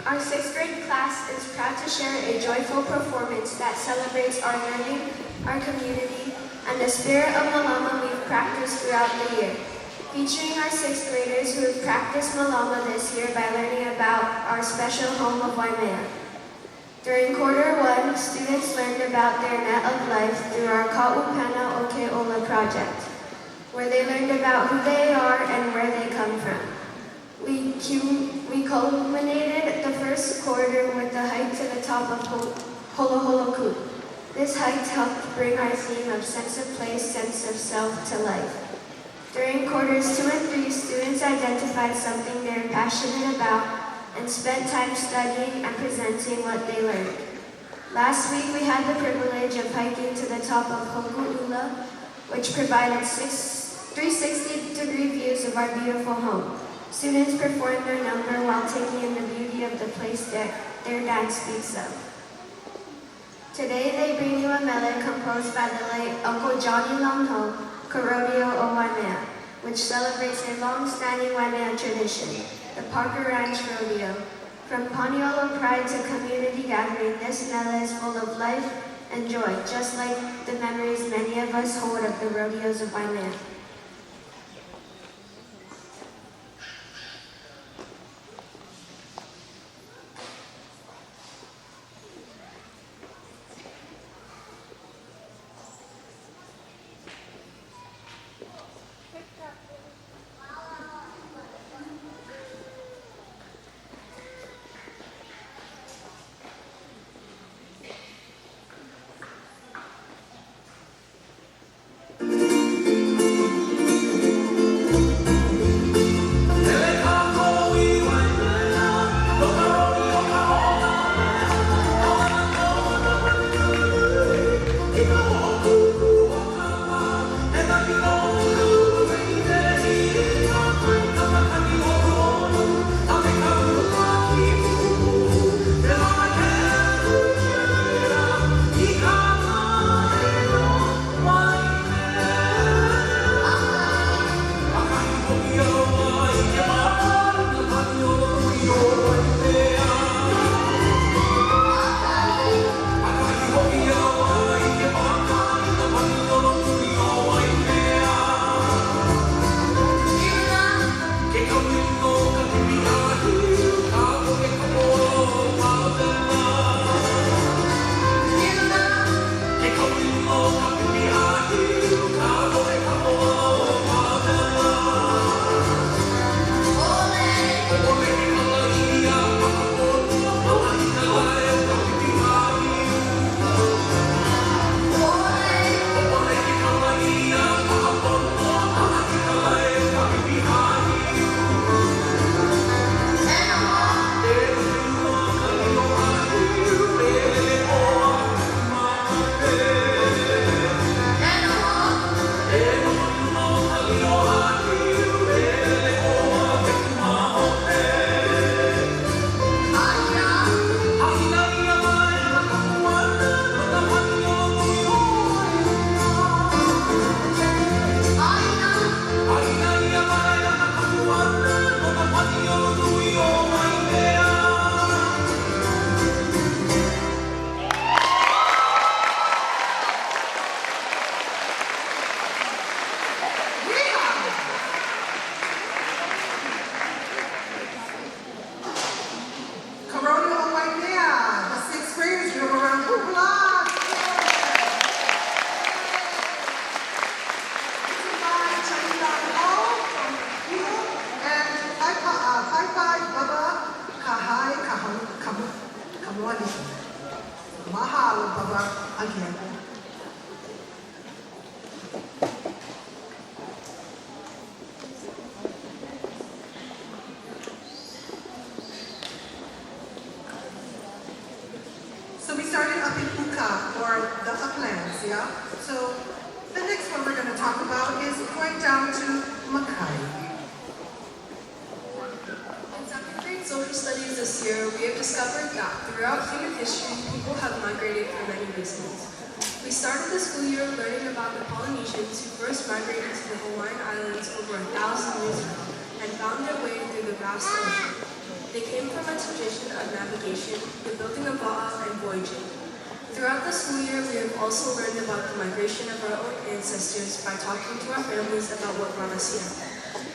Our sixth grade class is proud to share a joyful performance that celebrates our learning, our community, and the spirit of Malama we've practiced throughout the year. Featuring our 6th graders who have practiced Malama this year by learning about our special home of Waimea. During quarter 1, students learned about their net of life through our Ka'upana Oke'ola project, where they learned about who they are and where they come from. We culminated the first quarter with the hike to the top of Holo Holo Ku. This hike helped bring our theme of sense of place, sense of self to life. During quarters 2 and 3, students identified something they're passionate about and spent time studying and presenting what they learned. Last week, we had the privilege of hiking to the top of Hoku'ula, which provided 360-degree views of our beautiful home. Students performed their number while taking in the beauty of the place that their dance speaks of. Today, they bring you a melody composed by the late Uncle Johnny Longho, Karodeo o Waimea, which celebrates a long-standing Waimea tradition, the Parker Ranch Rodeo. From Paniolo pride to community gathering, this mela is full of life and joy, just like the memories many of us hold of the rodeos of Waimea. area. So the next one we're going to talk about is going down to Makai. In second grade social studies this year, we have discovered that throughout human history, people have migrated for many reasons. We started the school year learning about the Polynesians who first migrated to the Hawaiian Islands over 1,000 years ago and found their way through the vast ocean. They came from a tradition of navigation, the building of va'a, and voyaging. Throughout the school year, we have also learned about the migration of our own ancestors by talking to our families about what brought us here.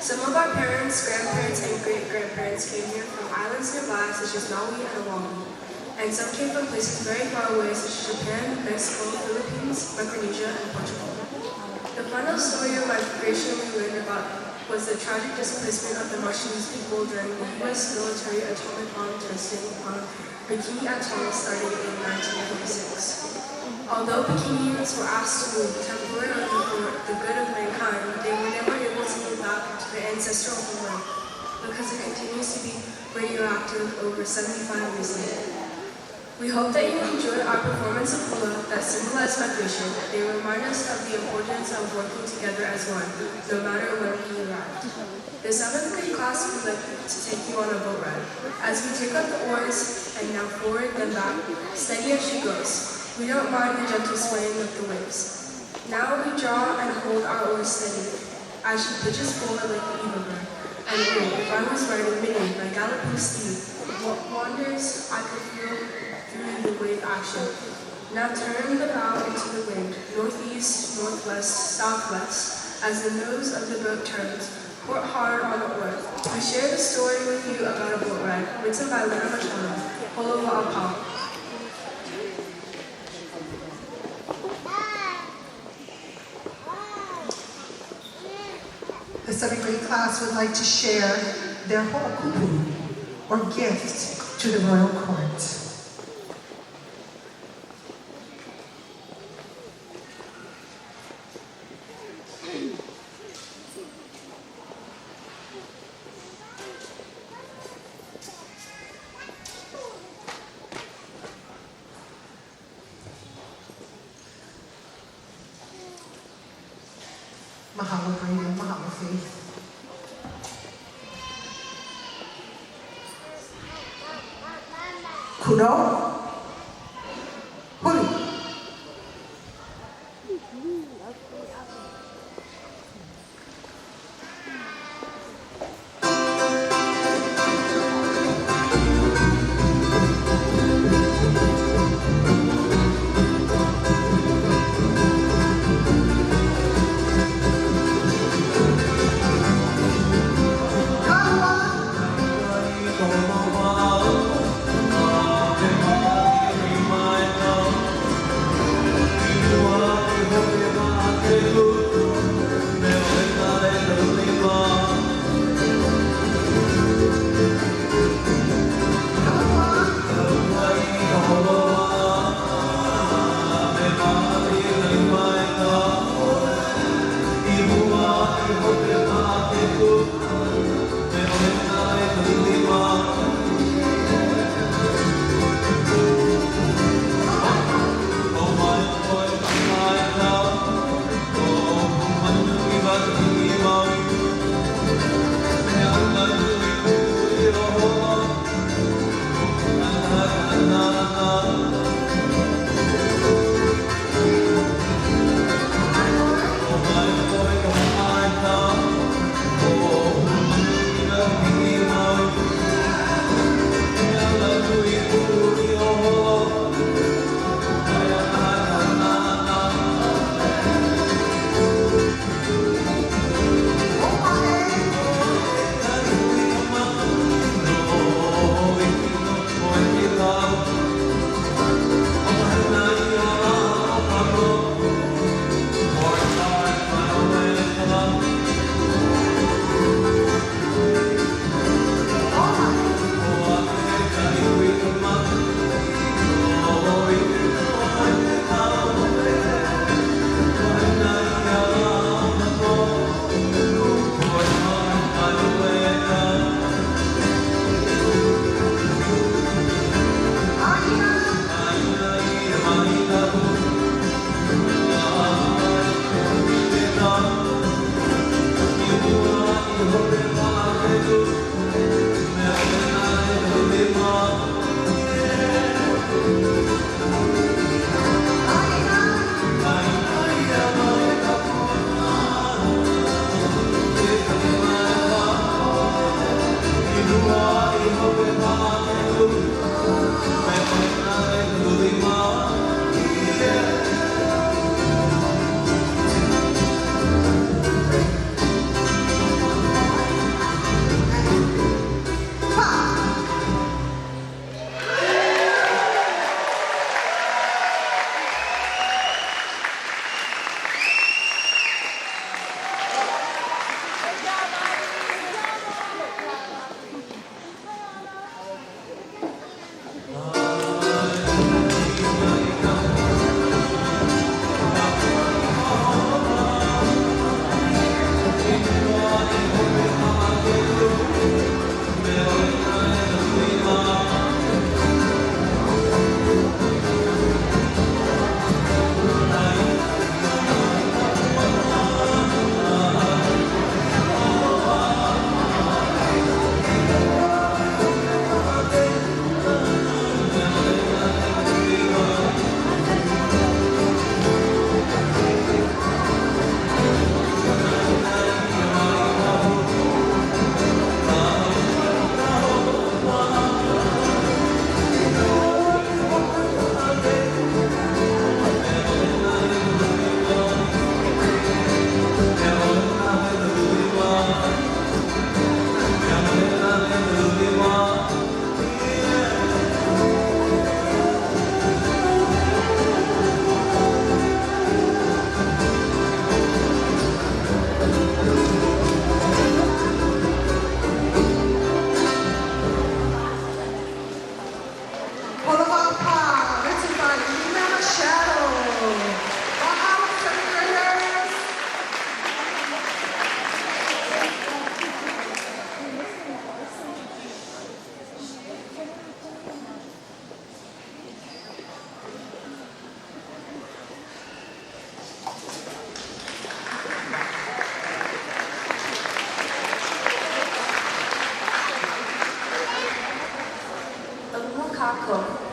Some of our parents, grandparents, and great-grandparents came here from islands nearby, such as Maui and Oahu. And some came from places very far away, such as Japan, Mexico, Philippines, Micronesia, and Portugal. The final story of migration we learned about was the tragic displacement of the Marshallese people during the U.S. military atomic bomb testing on Bikini Atoll starting in 1946. Although Bikinians were asked to move temporarily for the good of mankind, they were never able to move back to their ancestral homeland because it continues to be radioactive over 75 years later. We hope that you enjoyed our performance of hula that symbolized migration. They remind us of the importance of working together as one, no matter where we arrive. The 7th grade class would like to take you on a boat ride. As we take up the oars and now forward then back, steady as she goes. We don't mind the gentle swaying of the waves. Now we draw and hold our oars steady as she pitches forward like the eagle bird. And if I was riding Minnie, my galloping steed, what wonders I could feel through the wave action. Now turn the bow into the wind, northeast, northwest, southwest, as the nose of the boat turns. Port hard on the oar. We share the story with you about a boat ride, written by Lena Machado, Holo Wa'apau. The 7th grade class would like to share their ho'okupu, or gift, to the royal court. Mahalo, Brandon. Mahalo, Faith. Kuno. Huli. Come on.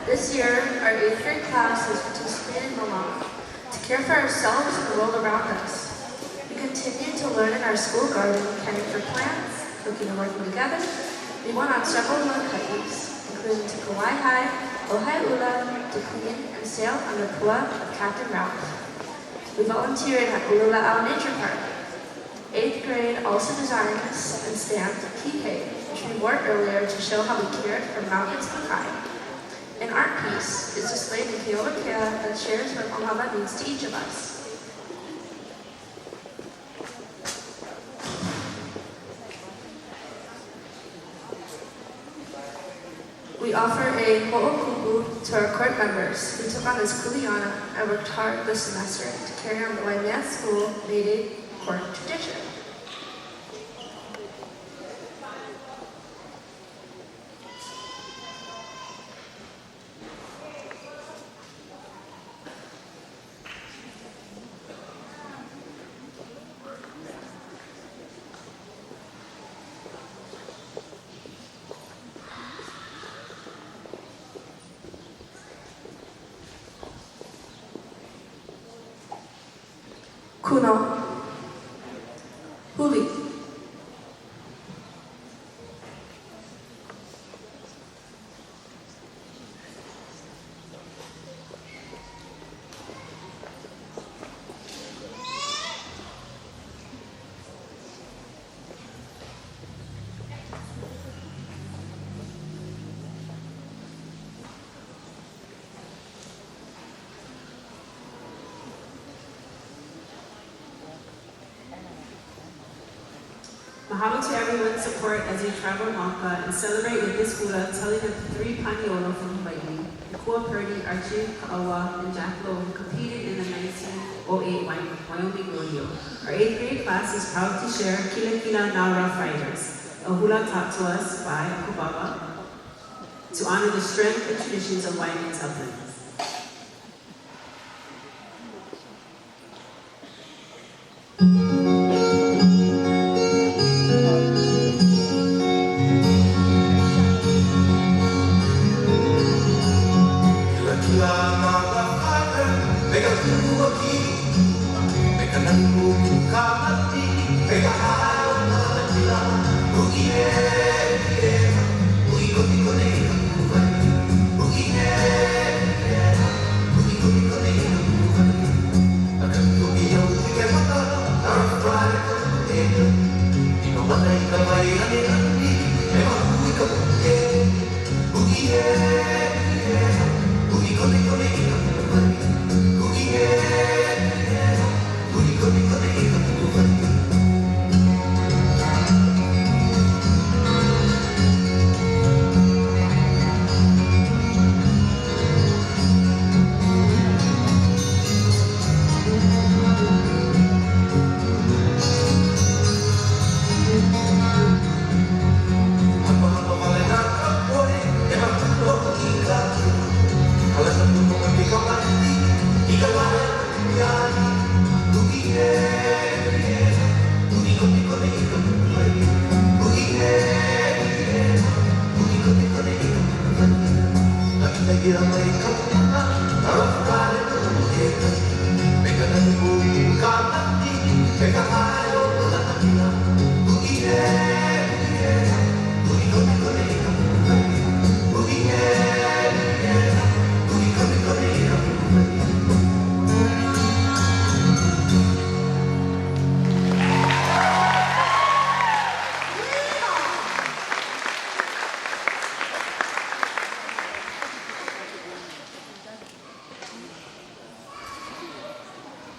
This year, our 8th grade class has participated in the lawn to care for ourselves and the world around us. We continue to learn in our school garden, caring for plants, cooking and working together. We went on several log hikes, including to Kauai High, Ohai Ula, to clean and sail on the pua of Captain Ralph. We volunteered at Ulula'au Nature Park. 8th grade also designed and stamped kihei, which we wore earlier to show how we cared for mountains and Makai. An art piece is displayed in Keolakea that shares what Ohana means to each of us. We offer a ho'okupu to our court members who took on this kuleana and worked hard this semester to carry on the Waimea School May Day court tradition. Kuno, huli, Mahalo to everyone's support as we travel Maka and celebrate with this hula, telling of the 3 Paniolo from Hawaii, the Kua Purdy, Archie Ka'awa, and Jack Lowe, who competed in the 1908 Wyoming Rodeo. Our 8th grade class is proud to share Kila Kila Na Rough Riders, a hula taught to us by Kubaba, to honor the strength and traditions of Waimea's uplands. La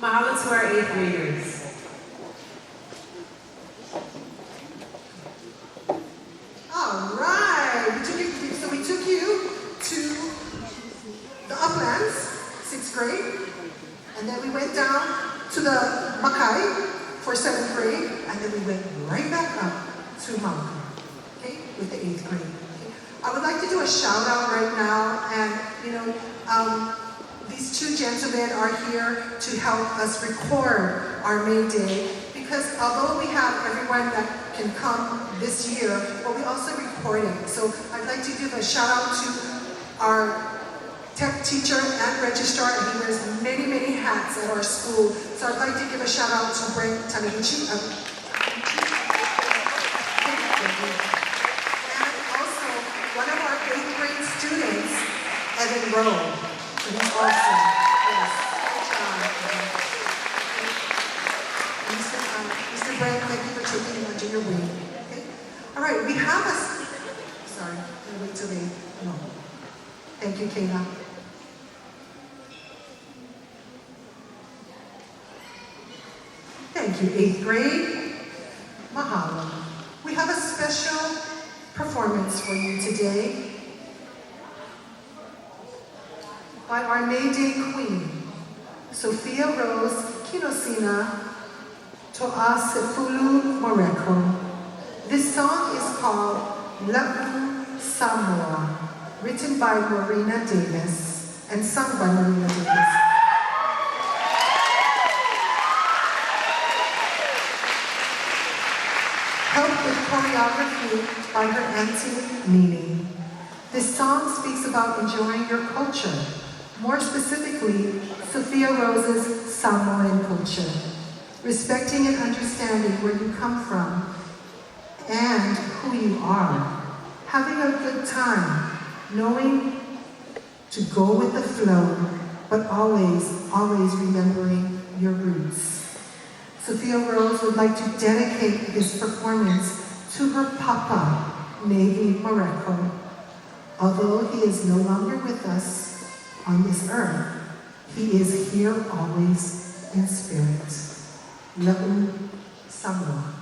Mahalo to our 8th graders. All right, so we took you to the uplands, 6th grade, and then we went down to the Makai for 7th grade, and then we went right back up to Mauka, okay, with the 8th grade. Okay. I would like to do a shout out right now, and these two gentlemen are here to help us record our May Day, because although we have everyone that can come this year, but we also recording. So I'd like to give a shout out to our tech teacher and registrar, and he wears many, many hats at our school. So I'd like to give a shout out to Brent Taniguchi. And also one of our 8th grade students, Evan Rowe. And he's awesome. Yes. Good job. Mr. Brent, thank you for taking him under your wing. Okay? All right, we have a... Sorry, I'm wait till they... No. Thank you, Kayla. Thank you, 8th grade. Mahalo. We have a special performance for you today by our May Day Queen, Sophia Rose Kinosina To'a Sefulu Moreko. This song is called La'u Samoa, written by Marina Davis and sung by Marina Davis. Helped with choreography by her auntie, Nini. This song speaks about enjoying your culture, more specifically, Sophia Rose's Samoan culture, respecting and understanding where you come from and who you are, having a good time, knowing to go with the flow, but always remembering your roots. Sophia Rose would like to dedicate this performance to her papa, Navy Moreko. Although he is no longer with us on this earth, he is here always in spirit. La'u Samoa. Samoa.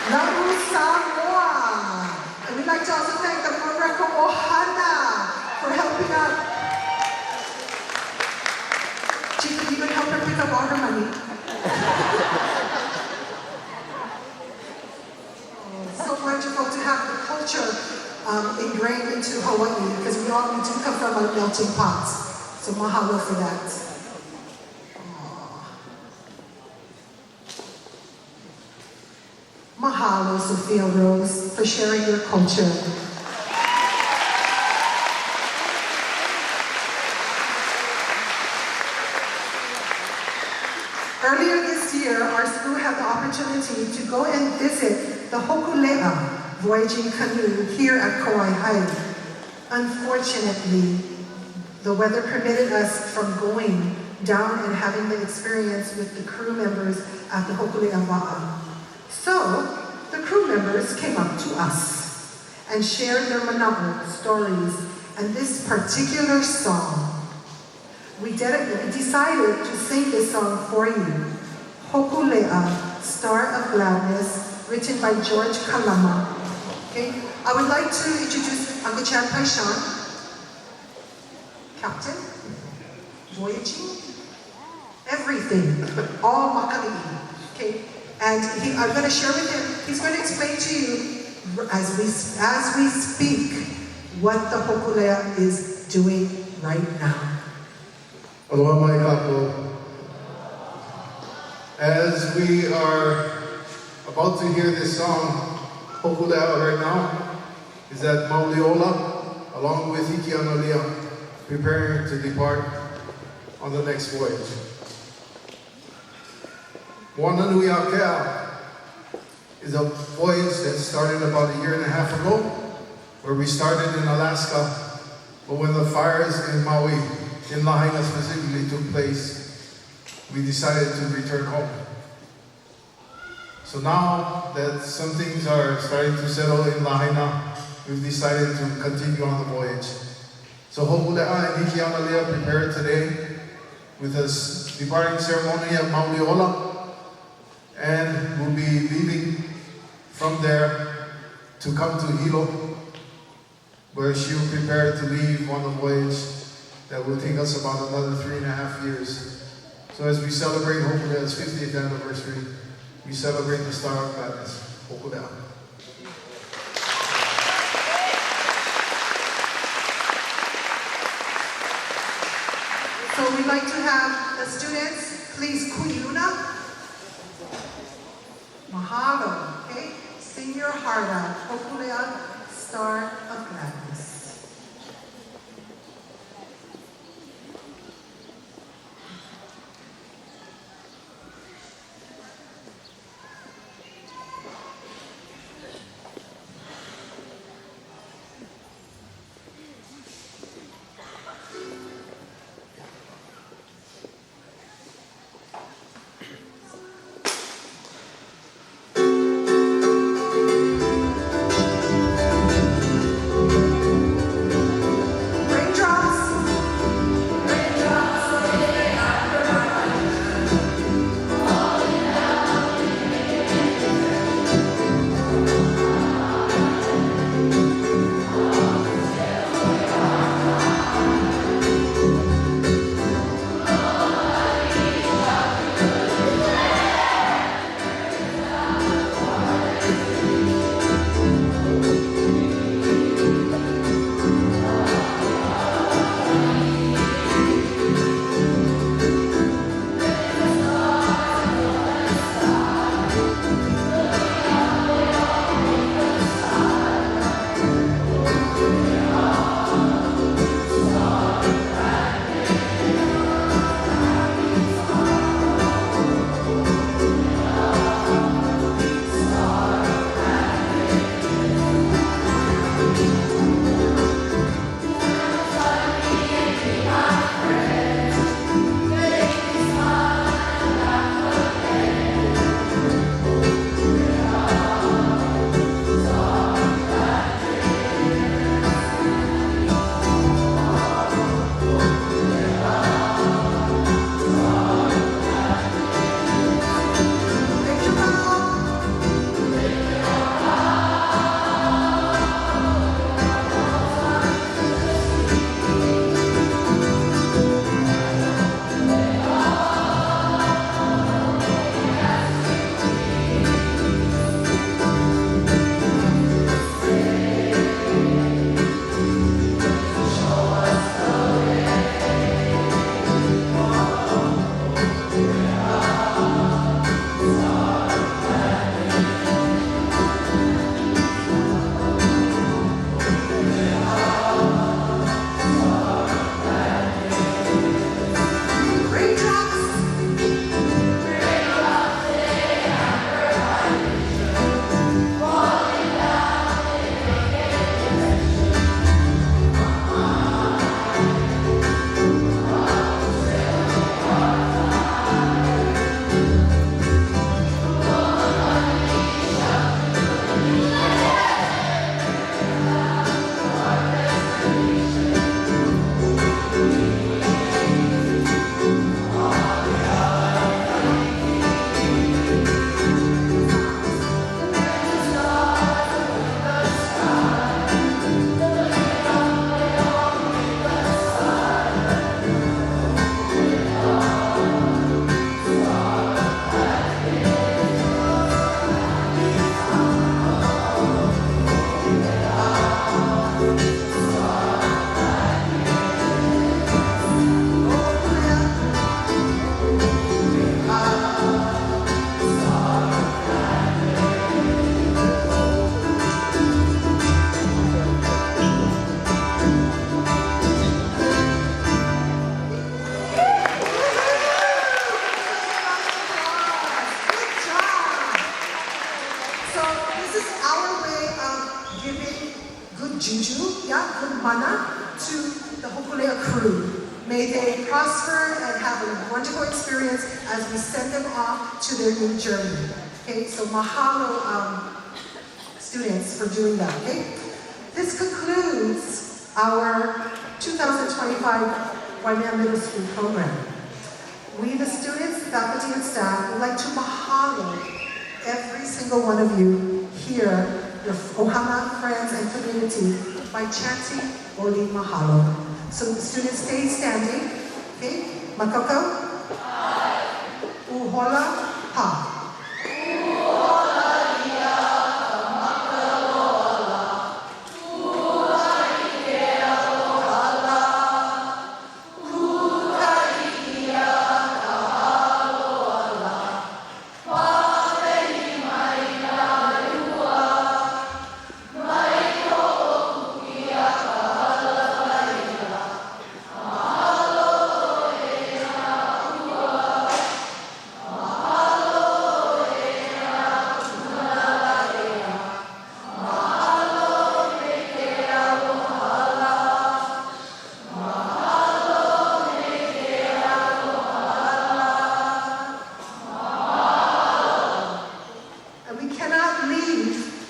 Labu Samoa. And we'd like to also thank the Mareko Ohana for helping out. She could even help her pick up all her money. So wonderful to have the culture ingrained into Hawaii, because we all do come from a melting pot. So mahalo for that. Mahalo, Sophia Rose, for sharing your culture. Earlier this year, our school had the opportunity to go and visit the Hokulea voyaging canoe here at Kauai. Unfortunately, the weather permitted us from going down and having the experience with the crew members at the Hokulea Wa'a. So, the crew members came up to us and shared their mana'o stories and this particular song. We decided to sing this song for you. Hokulea, Star of Gladness, written by George Kalama. Okay, I would like to introduce Uncle Chan Paishan, Captain, voyaging, everything, all makali'i. Okay. And I'm going to share with him, he's going to explain to you, as we speak, what the Hokulea is doing right now. Aloha mai kakou. As we are about to hear this song, Hokulea right now is at Mauliola, along with Hikianalia, preparing to depart on the next voyage. Moana Nui Akea is a voyage that started about 1.5 years ago, where we started in Alaska, but when the fires in Maui, in Lahaina specifically, took place, we decided to return home. So now that some things are starting to settle in Lahaina, we've decided to continue on the voyage. So Hokulea and Hikianalia prepared today with a departing ceremony at Mauliola, and we'll be leaving from there to come to Hilo, where she'll prepare to leave on the voyage that will take us about another 3.5 years. So as we celebrate Hokulea's 50th anniversary, we celebrate the Star of Gladness, Hokulea. So we'd like to have the students please kuiuna. Mahalo, okay? Sing your heart out. Hokulea, Star of Gladness. this is our way of giving good juju, yeah, good mana to the Hokulea crew. May they prosper and have a wonderful experience as we send them off to their new journey. Okay, so mahalo, students, for doing that. Okay, this concludes our 2025 Waimea Middle School program. We, the students, faculty, and staff, would like to mahalo every single one of you here, your Ohana friends and community, by chanting Oli Mahalo. So the students stay standing. Okay, Makoko? Uhola ha.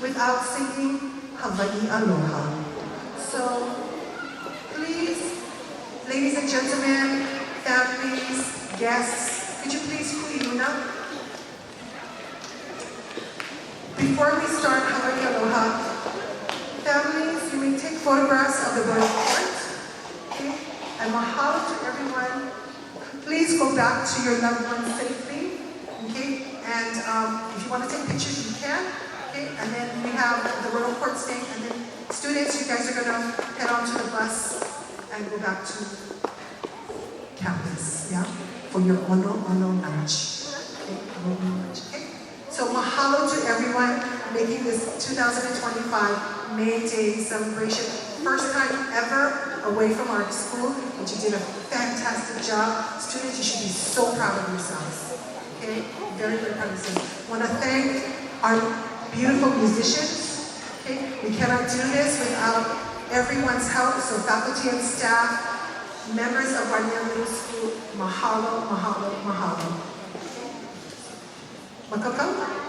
Without singing Hawaii Aloha. So please, ladies and gentlemen, families, guests, could you please kuiuna? Before we start Hawaii Aloha, families, you may take photographs of the royal court. Okay? And mahalo to everyone. Please go back to your loved ones safely. Okay? And if you want to take pictures, you can. Okay, and then we have the royal court staying, and then students, you guys are going to head on to the bus and go back to campus, yeah, for your ono lunch. Okay, ono lunch. Okay, so mahalo to everyone making this 2025 May Day celebration. First time ever away from our school, but you did a fantastic job. Students, you should be so proud of yourselves. Okay, very, very proud of yourselves. Want to thank our beautiful musicians. Okay? We cannot do this without everyone's help, so faculty and staff, members of Waimea Middle School, mahalo, mahalo, mahalo. Makoko?